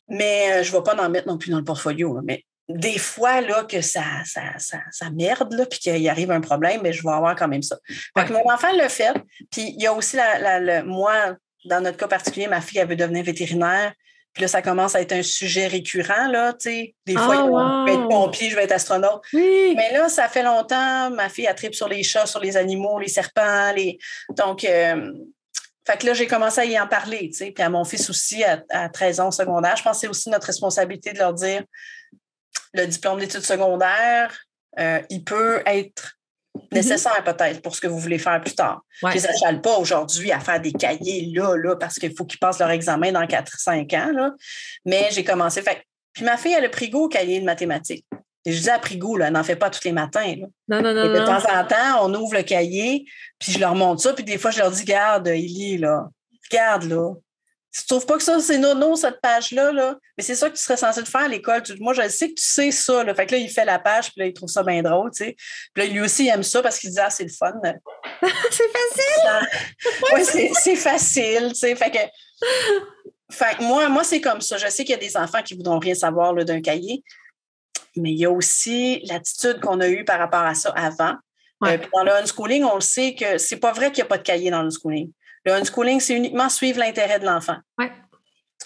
mais je ne vais pas en mettre non plus dans le portfolio. Là. Mais des fois, là, que ça merde, là, puis qu'il arrive un problème, mais je vais avoir quand même ça. Fait que mon enfant l'a fait. Puis il y a aussi moi, dans notre cas particulier, ma fille, elle veut devenir vétérinaire. Puis là, ça commence à être un sujet récurrent, là, tu sais. Des fois, je vais être pompier, je vais être astronaute. Oui. Mais là, ça fait longtemps, ma fille, elle tripe sur les chats, sur les animaux, les serpents, Donc, fait que là, j'ai commencé à y en parler, tu sais. Puis à mon fils aussi, à 13 ans au secondaire, je pense que c'est aussi notre responsabilité de leur dire le diplôme d'études secondaires, il peut être nécessaire peut-être pour ce que vous voulez faire plus tard. Je ne les achale pas aujourd'hui à faire des cahiers là, parce qu'il faut qu'ils passent leur examen dans 4-5 ans. Là. Mais j'ai commencé. Puis ma fille, elle a pris goût au cahier de mathématiques. Et je dis, elle a pris goût, là, elle n'en fait pas tous les matins. Là. Non. Et de temps en temps, on ouvre le cahier, puis je leur montre ça, puis des fois, je leur dis, regarde, Élie, là, regarde, là. Tu trouves pas que ça, c'est nono, cette page-là, là? Mais c'est ça que tu serais censé faire à l'école. Moi, je sais que tu sais ça, là. Fait que là, il fait la page, puis là, il trouve ça bien drôle, tu sais. Puis là, lui aussi, il aime ça parce qu'il dit, c'est le fun. C'est facile! Oui, c'est facile, tu sais. Fait que moi, c'est comme ça. Je sais qu'il y a des enfants qui ne voudront rien savoir là, d'un cahier, mais il y a aussi l'attitude qu'on a eue par rapport à ça avant. Dans le unschooling, on le sait que c'est pas vrai qu'il n'y a pas de cahier dans le unschooling. Le unschooling, c'est uniquement suivre l'intérêt de l'enfant. Ouais.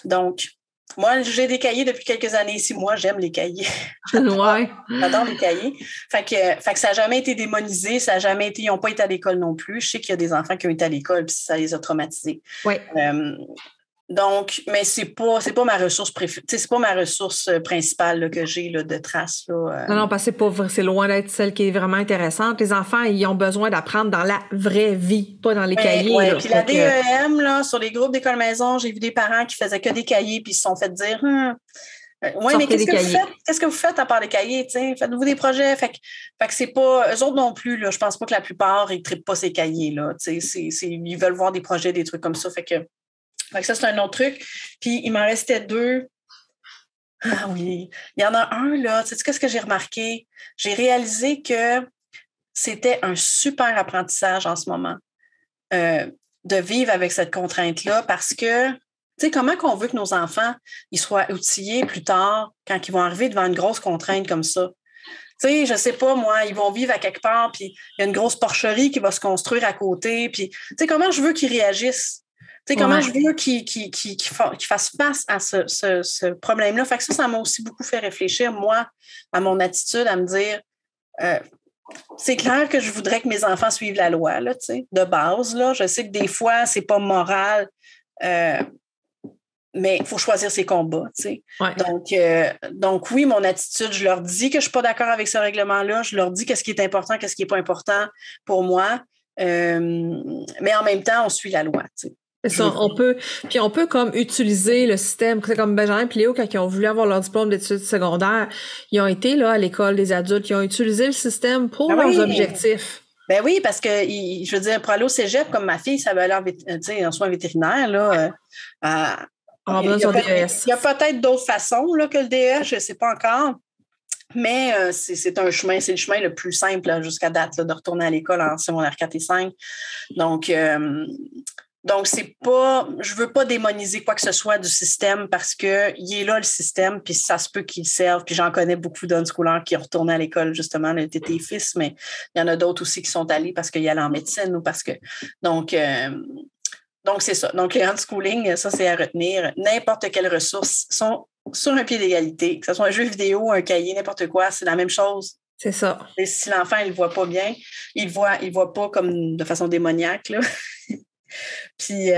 Donc, moi, j'ai des cahiers depuis quelques années ici. Moi, j'aime les cahiers. Ouais. J'adore les cahiers. Fait que ça n'a jamais été démonisé. Ça a jamais été... Ils n'ont pas été à l'école non plus. Je sais qu'il y a des enfants qui ont été à l'école puis ça les a traumatisés. Ouais. Donc, mais c'est pas ma ressource c'est pas ma ressource principale là, que j'ai là, de traces. Là, Non, parce que c'est loin d'être celle qui est vraiment intéressante. Les enfants, ils ont besoin d'apprendre dans la vraie vie, pas dans les cahiers. Oui, puis la DEM, là, sur les groupes d'école maison, j'ai vu des parents qui faisaient que des cahiers puis ils se sont fait dire oui, mais qu'est-ce que vous faites? Qu'est-ce que vous faites à part les cahiers? T'sais? Faites-vous des projets? Fait que c'est pas. Eux autres non plus, là, je pense pas que la plupart, ils ne trippent pas ces cahiers. Là, ils veulent voir des projets, des trucs comme ça. Fait que ça, c'est un autre truc. Puis, il m'en restait 2. Ah oui. Il y en a un, là. Tu sais, qu'est-ce que j'ai remarqué? J'ai réalisé que c'était un super apprentissage en ce moment de vivre avec cette contrainte-là parce que, tu sais, comment qu'on veut que nos enfants ils soient outillés plus tard quand ils vont arriver devant une grosse contrainte comme ça? Tu sais, je sais pas, moi, ils vont vivre à quelque part, puis il y a une grosse porcherie qui va se construire à côté, puis, tu sais, comment je veux qu'ils réagissent? Tu sais, comment je veux qu'ils fassent face à ce problème-là. Fait que ça m'a aussi beaucoup fait réfléchir, moi, à mon attitude, à me dire, c'est clair que je voudrais que mes enfants suivent la loi, là, tu sais, de base, là. Je sais que des fois, c'est pas moral, mais il faut choisir ses combats, tu sais. Ouais. Donc, oui, mon attitude, je leur dis que je ne suis pas d'accord avec ce règlement-là. Je leur dis qu'est-ce qui est important, qu'est-ce qui n'est pas important pour moi. Mais en même temps, on suit la loi, tu sais. Ça, on peut comme utiliser le système, c'est comme Benjamin et Léo, quand ils ont voulu avoir leur diplôme d'études secondaires, ils ont été là à l'école des adultes, ils ont utilisé le système pour leurs objectifs. Ben oui, parce que, je veux dire, pour aller au cégep, comme ma fille, ça va aller en soins vétérinaires, là. Il y a peut-être d'autres façons là, que le DES, je ne sais pas encore. Mais c'est un chemin, c'est le chemin le plus simple là, jusqu'à date là, de retourner à l'école en secondaire 4 et 5. Donc, c'est pas, je veux pas démoniser quoi que ce soit du système parce que il est là le système, puis ça se peut qu'il serve. Puis j'en connais beaucoup d'unschoolers qui ont retourné à l'école, justement, le TT fils, mais il y en a d'autres aussi qui sont allés parce qu'ils allaient en médecine ou parce que. Donc, c'est ça. Donc, les unschooling, ça, c'est à retenir. N'importe quelles ressources sont sur un pied d'égalité, que ce soit un jeu vidéo, un cahier, n'importe quoi, c'est la même chose. C'est ça. Et si l'enfant, il ne voit pas bien, il voit pas comme de façon démoniaque, là. Puis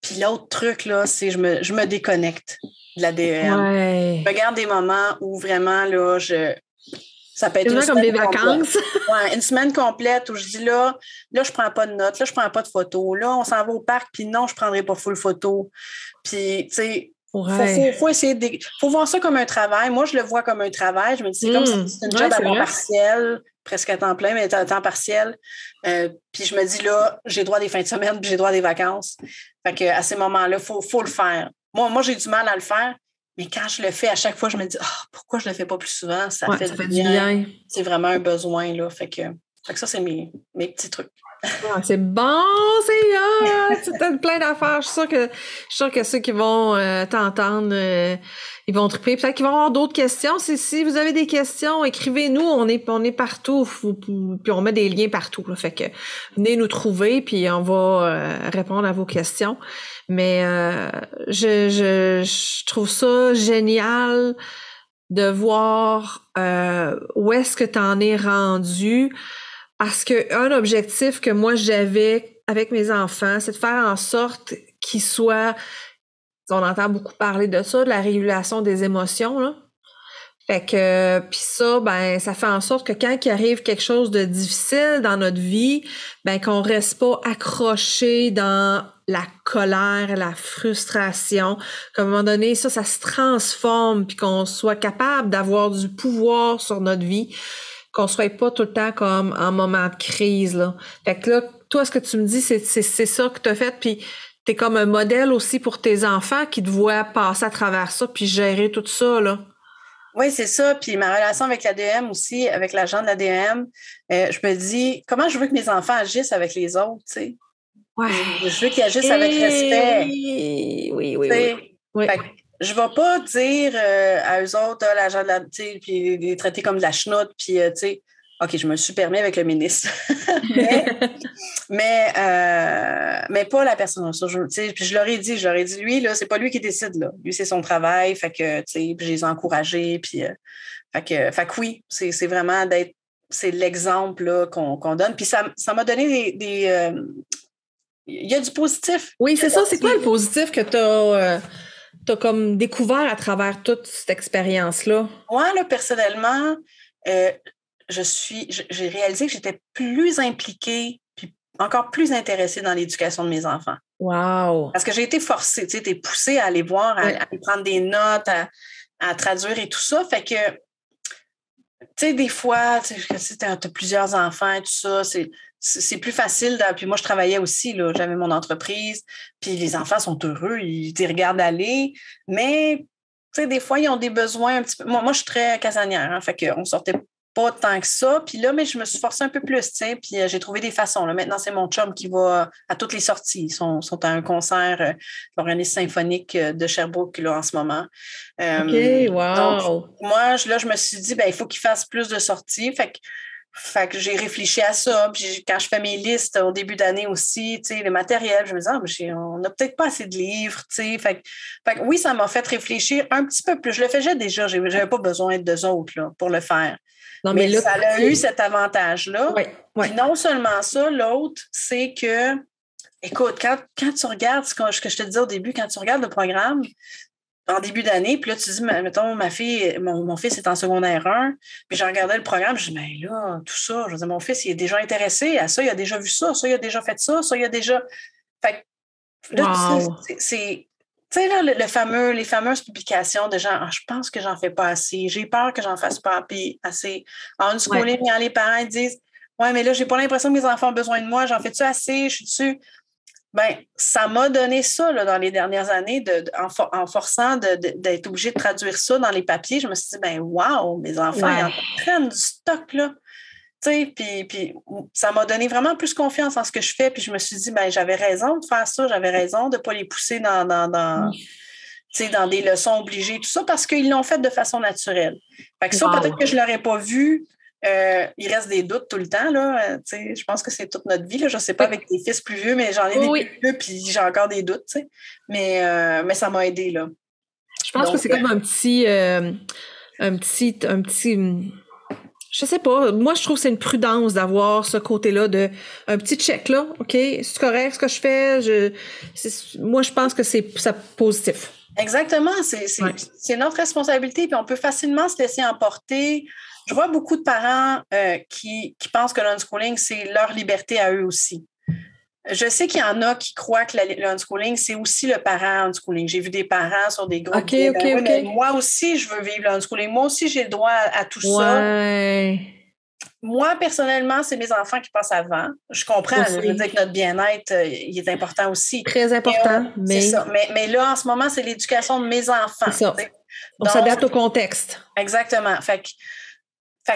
Puis l'autre truc, là, c'est je me déconnecte de la DEM. Ouais. Je me garde des moments où vraiment, là, ça peut être une comme des semaine vacances. Ouais, une semaine complète où je dis là, je prends pas de notes, là, je prends pas de photos. Là, on s'en va au parc, puis non, je prendrai pas full photo. Puis, tu sais, faut essayer faut voir ça comme un travail. Moi, je le vois comme un travail. Je me dis, c'est comme si c'était une job à temps partiel, presque à temps plein, mais à temps partiel. Puis je me dis, là, j'ai droit des fins de semaine, puis j'ai droit des vacances. Fait que à ces moments-là, faut le faire. Moi, j'ai du mal à le faire. Mais quand je le fais, à chaque fois, je me dis pourquoi je le fais pas plus souvent? Ça fait du bien. C'est vraiment un besoin. Là. Fait que ça, c'est mes petits trucs. C'est bon, c'est plein d'affaires. Je suis sûre que ceux qui vont t'entendre, ils vont triper. Peut-être qu'ils vont avoir d'autres questions. Si vous avez des questions, écrivez-nous. On est partout. Puis on met des liens partout. Là. Fait que venez nous trouver, puis on va répondre à vos questions. Mais je trouve ça génial de voir où est-ce que tu en es rendu. Parce que un objectif que moi j'avais avec mes enfants, c'est de faire en sorte qu'ils soient, on entend beaucoup parler de ça, de la régulation des émotions, là. Fait que, puis ça, ben, ça fait en sorte que quand il arrive quelque chose de difficile dans notre vie, ben, qu'on reste pas accroché dans la colère, la frustration, qu'à un moment donné, ça se transforme, puis qu'on soit capable d'avoir du pouvoir sur notre vie, qu'on soit pas tout le temps comme en moment de crise, là. Fait que là, toi, ce que tu me dis, c'est ça que t'as fait, puis t'es comme un modèle aussi pour tes enfants qui te voient passer à travers ça, puis gérer tout ça, là. Oui, c'est ça. Puis ma relation avec l'ADM aussi, avec l'agent de l'ADM, je me dis, comment je veux que mes enfants agissent avec les autres, tu sais? Ouais. Je veux qu'ils agissent avec respect. Oui. Fait que je ne vais pas dire à eux autres, l'agent de la, tu sais, puis les traiter comme de la chenoute, puis, tu sais, OK, je me suis permis avec le ministre. mais pas la personne. Puis je leur ai dit, lui, là, c'est pas lui qui décide, là. Lui, c'est son travail, fait que, tu sais, puis je les ai encouragés, puis, fait que oui, c'est vraiment c'est l'exemple, là, qu'on donne. Puis ça m'a donné des il y a du positif. Oui, c'est ça. C'est quoi le positif que t'as comme découvert à travers toute cette expérience-là? Moi, là, personnellement, j'ai réalisé que j'étais plus impliquée puis encore plus intéressée dans l'éducation de mes enfants. Wow! Parce que j'ai été forcée, tu sais, t'es poussée à aller voir, à prendre des notes, à traduire et tout ça. Fait que, tu sais, des fois, tu sais, t'as plusieurs enfants et tout ça, c'est plus facile. Puis moi, je travaillais aussi, là, j'avais mon entreprise, puis les enfants sont heureux, ils te regardent aller, mais, tu sais, des fois, ils ont des besoins un petit peu. Moi je suis très casanière, hein, fait qu'on sortait pas tant que ça. Puis là, mais je me suis forcée un peu plus, tu sais, puis j'ai trouvé des façons. Là. Maintenant, c'est mon chum qui va à toutes les sorties. Ils sont à un concert l'organisme symphonique de Sherbrooke, là, en ce moment. OK, wow! Donc, moi, je me suis dit, il faut qu'il fasse plus de sorties. Fait que j'ai réfléchi à ça. Puis quand je fais mes listes au début d'année aussi, tu sais, le matériel, je me dis, on n'a peut-être pas assez de livres, tu sais. Fait que oui, ça m'a fait réfléchir un petit peu plus. Je le faisais déjà, j'avais pas besoin d'eux autres là, pour le faire. Non, mais là, ça a eu cet avantage-là. Oui. Puis non seulement ça, l'autre, c'est que, écoute, quand tu regardes ce que je te disais au début, quand tu regardes le programme, en début d'année, puis là, tu dis, mettons, ma fille, mon fils est en secondaire 1, puis j'ai regardé le programme, je dis, mais là, tout ça, je veux dire, mon fils, il est déjà intéressé à ça, il a déjà vu ça, il a déjà fait ça, il a déjà. Fait que là, c'est. Tu sais, là, les fameuses publications de gens, je pense que j'en fais pas assez, j'ai peur que j'en fasse pas assez. En unschooling, les parents ils disent, ouais, mais là, j'ai pas l'impression que mes enfants ont besoin de moi, j'en fais-tu assez, je suis dessus. Ben, ça m'a donné ça là, dans les dernières années, en forçant d'être obligée de traduire ça dans les papiers. Je me suis dit, wow, mes enfants, ils en prennent du stock, là. Tu sais, puis ça m'a donné vraiment plus confiance en ce que je fais. Puis je me suis dit, j'avais raison de faire ça, j'avais raison de ne pas les pousser dans des leçons obligées, tout ça, parce qu'ils l'ont fait de façon naturelle. Fait que ça, peut-être que je ne l'aurais pas vu. Il reste des doutes tout le temps. Là. Je pense que c'est toute notre vie. Là. Je ne sais pas avec des fils plus vieux, mais j'en ai des plus vieux puis j'ai encore des doutes. Mais ça m'a aidé. Là. Je pense que c'est comme un petit je sais pas, moi je trouve que c'est une prudence d'avoir ce côté-là de un petit check là, OK, c'est correct ce que je fais, moi je pense que c'est positif. Exactement, c'est notre responsabilité, puis on peut facilement se laisser emporter. Je vois beaucoup de parents qui pensent que l'unschooling, c'est leur liberté à eux aussi. Je sais qu'il y en a qui croient que l'unschooling, c'est aussi le parent unschooling. J'ai vu des parents sur des groupes. OK. Mais moi aussi, je veux vivre l'unschooling. Moi aussi, j'ai le droit à tout ça. Moi, personnellement, c'est mes enfants qui passent avant. Je comprends. Je veux dire que notre bien-être, il est important aussi. Très important. C'est ça. Mais là, en ce moment, c'est l'éducation de mes enfants. C'est ça. On s'adapte au contexte. Exactement. Fait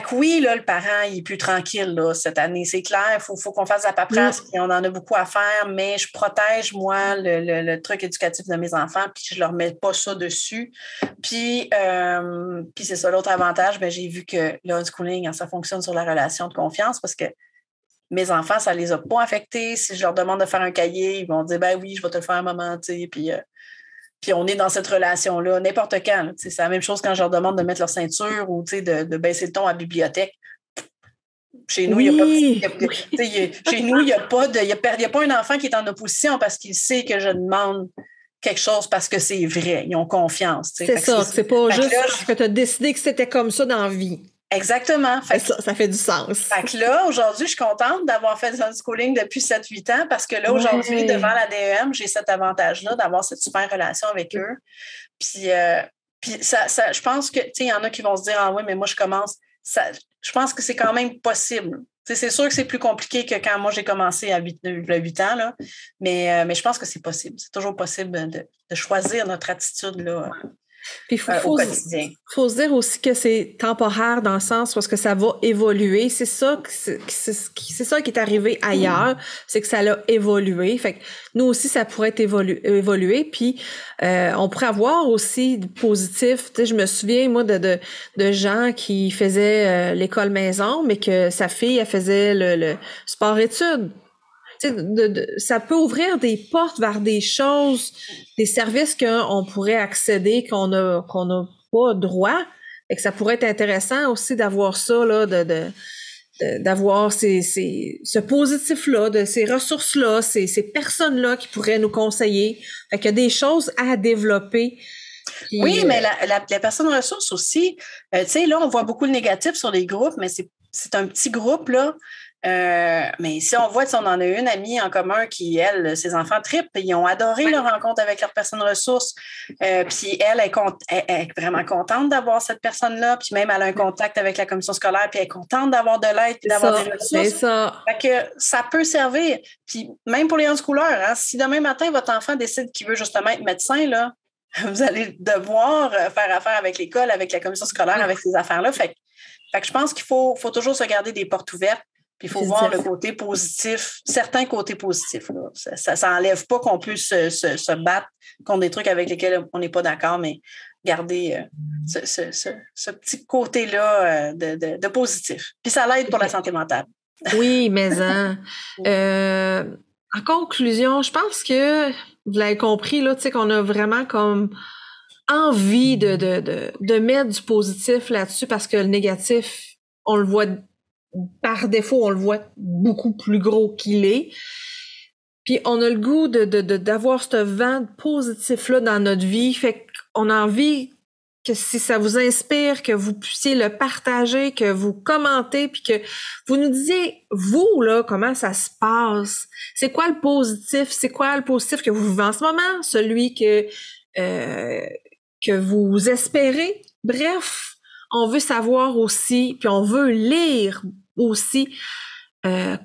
que oui, là, le parent, il est plus tranquille là, cette année, c'est clair. Il faut qu'on fasse de la paperasse, puis on en a beaucoup à faire, mais je protège, moi, le truc éducatif de mes enfants, puis je leur mets pas ça dessus. Puis c'est ça, l'autre avantage, j'ai vu que le unschooling, ça fonctionne sur la relation de confiance parce que mes enfants, ça les a pas affectés. Si je leur demande de faire un cahier, ils vont dire, ben oui, je vais te le faire un moment, tu sais, puis on est dans cette relation-là n'importe quand. C'est la même chose quand je leur demande de mettre leur ceinture ou de baisser le ton à la bibliothèque. Chez nous, il n'y a pas un enfant qui est en opposition parce qu'il sait que je demande quelque chose parce que c'est vrai. Ils ont confiance. C'est ça. C'est pas juste parce que tu as décidé que c'était comme ça dans la vie. Exactement. Ça fait du sens. Fait que là, aujourd'hui, je suis contente d'avoir fait du unschooling depuis 7-8 ans parce que là, aujourd'hui, devant la DEM, j'ai cet avantage-là d'avoir cette super relation avec eux. Puis ça, je pense que, il y en a qui vont se dire, ah oui, mais moi, je commence. Je pense que c'est quand même possible. C'est sûr que c'est plus compliqué que quand moi, j'ai commencé à 8 ans, là, mais je pense que c'est possible. C'est toujours possible de choisir notre attitude, là. Puis il faut se dire aussi que c'est temporaire dans le sens parce que ça va évoluer. C'est ça qui est arrivé ailleurs, c'est que ça l'a évolué. Fait que nous aussi, ça pourrait être évoluer. Puis on pourrait avoir aussi du positif. Tu sais, je me souviens, moi, de gens qui faisaient l'école maison, mais que sa fille, elle faisait le sport-études. Ça peut ouvrir des portes vers des choses, des services qu'on pourrait accéder, qu'on n'a pas droit, et que ça pourrait être intéressant aussi d'avoir ça, là, d'avoir ce positif-là, de ces ressources-là, ces personnes-là qui pourraient nous conseiller. Fait qu'il y a des choses à développer. Puis, oui, mais la personne ressource aussi, tu sais, là, on voit beaucoup de négatifs sur les groupes, mais c'est un petit groupe, là. Mais si on voit, on en a une amie en commun qui, elle, ses enfants trippent, ils ont adoré leur rencontre avec leur personne ressource. Puis elle est vraiment contente d'avoir cette personne-là, puis même elle a un contact avec la commission scolaire, puis elle est contente d'avoir de l'aide et d'avoir des ressources. C'est ça. Fait que ça peut servir. Puis même pour les unschoolers, si demain matin, votre enfant décide qu'il veut justement être médecin, là, vous allez devoir faire affaire avec l'école, avec la commission scolaire, avec ces affaires-là. Fait que je pense qu'il faut toujours se garder des portes ouvertes. Puis il faut voir le côté positif, certains côtés positifs. Là. Ça n'enlève pas qu'on puisse se battre contre des trucs avec lesquels on n'est pas d'accord, mais garder ce petit côté-là de positif. Puis ça l'aide pour la santé mentale. Oui, mais en conclusion, je pense que vous l'avez compris, là, tu sais, qu'on a vraiment comme envie de mettre du positif là-dessus parce que le négatif, on le voit par défaut, on le voit beaucoup plus gros qu'il est. Puis on a le goût d'avoir ce vent positif-là dans notre vie. Fait qu'on a envie que si ça vous inspire, que vous puissiez le partager, que vous commentez, puis que vous nous disiez, vous, là, comment ça se passe? C'est quoi le positif? C'est quoi le positif que vous vivez en ce moment? Celui que vous espérez? Bref, on veut savoir aussi, puis on veut lire aussi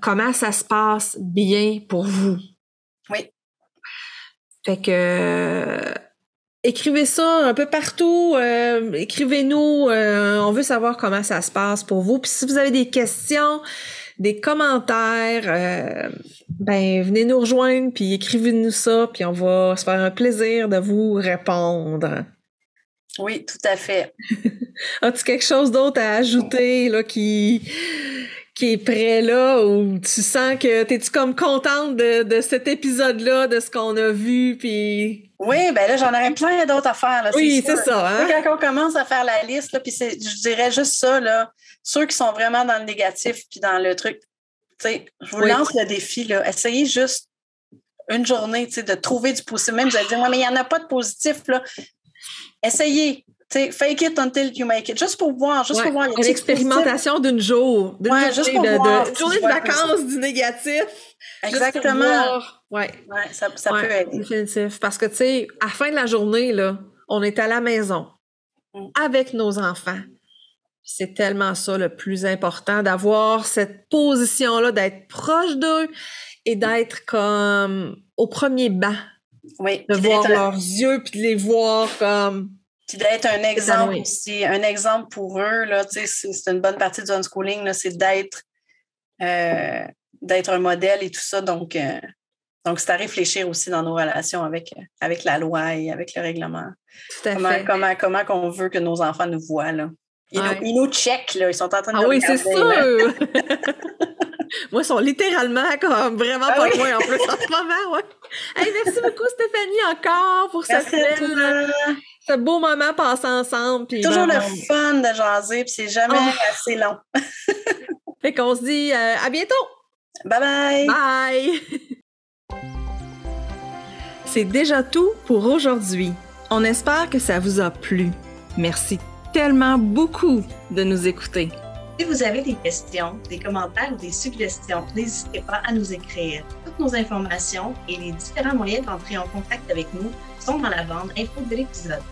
comment ça se passe bien pour vous. Oui. Fait que écrivez ça un peu partout, écrivez-nous, on veut savoir comment ça se passe pour vous. Puis si vous avez des questions, des commentaires, venez nous rejoindre, puis écrivez-nous ça, puis on va se faire un plaisir de vous répondre. Oui, tout à fait. As-tu quelque chose d'autre à ajouter là qui qui est prêt là, ou tu sens que t'es-tu comme contente de cet épisode-là, de ce qu'on a vu, puis... Oui, ben là, j'en aurais plein d'autres à faire. Là, oui, c'est ça. Hein? Quand on commence à faire la liste, là, puis je dirais juste ça, là, ceux qui sont vraiment dans le négatif puis dans le truc, tu sais, je vous lance le défi, là, essayez juste une journée, tu sais, de trouver du positif. Même, vous allez dire, ouais, mais il n'y en a pas de positif, là. Essayez. Fake it until you make it. Juste pour voir. Juste pour voir. Une expérimentation d'une jour. Juste pour voir. Une journée de vacances du négatif. Exactement. Ouais, ça peut être. Définitif. Parce que, tu sais, à la fin de la journée, là, on est à la maison avec nos enfants. C'est tellement ça le plus important, d'avoir cette position-là, d'être proche d'eux et d'être comme au premier banc. Oui. De voir leurs yeux puis de les voir comme... Puis d'être un exemple aussi, un exemple pour eux, là, tu sais, c'est une bonne partie du unschooling, là, c'est d'être un modèle et tout ça. Donc c'est à réfléchir aussi dans nos relations avec la loi et avec le règlement. Tout à fait. Comment qu'on veut que nos enfants nous voient, là. Ils nous checkent, là. Ils sont en train de nous regarder. Ah oui, c'est sûr! Moi, ils sont littéralement comme vraiment pas loin en plus en ce moment, ouais. Hey, merci beaucoup, Stéphanie, encore pour ce beau moment passé ensemble. C'est toujours le fun de jaser, puis c'est jamais assez long. Fait qu'on se dit à bientôt! Bye bye! Bye! C'est déjà tout pour aujourd'hui. On espère que ça vous a plu. Merci tellement beaucoup de nous écouter. Si vous avez des questions, des commentaires ou des suggestions, n'hésitez pas à nous écrire. Toutes nos informations et les différents moyens d'entrer en contact avec nous sont dans la bande info de l'épisode.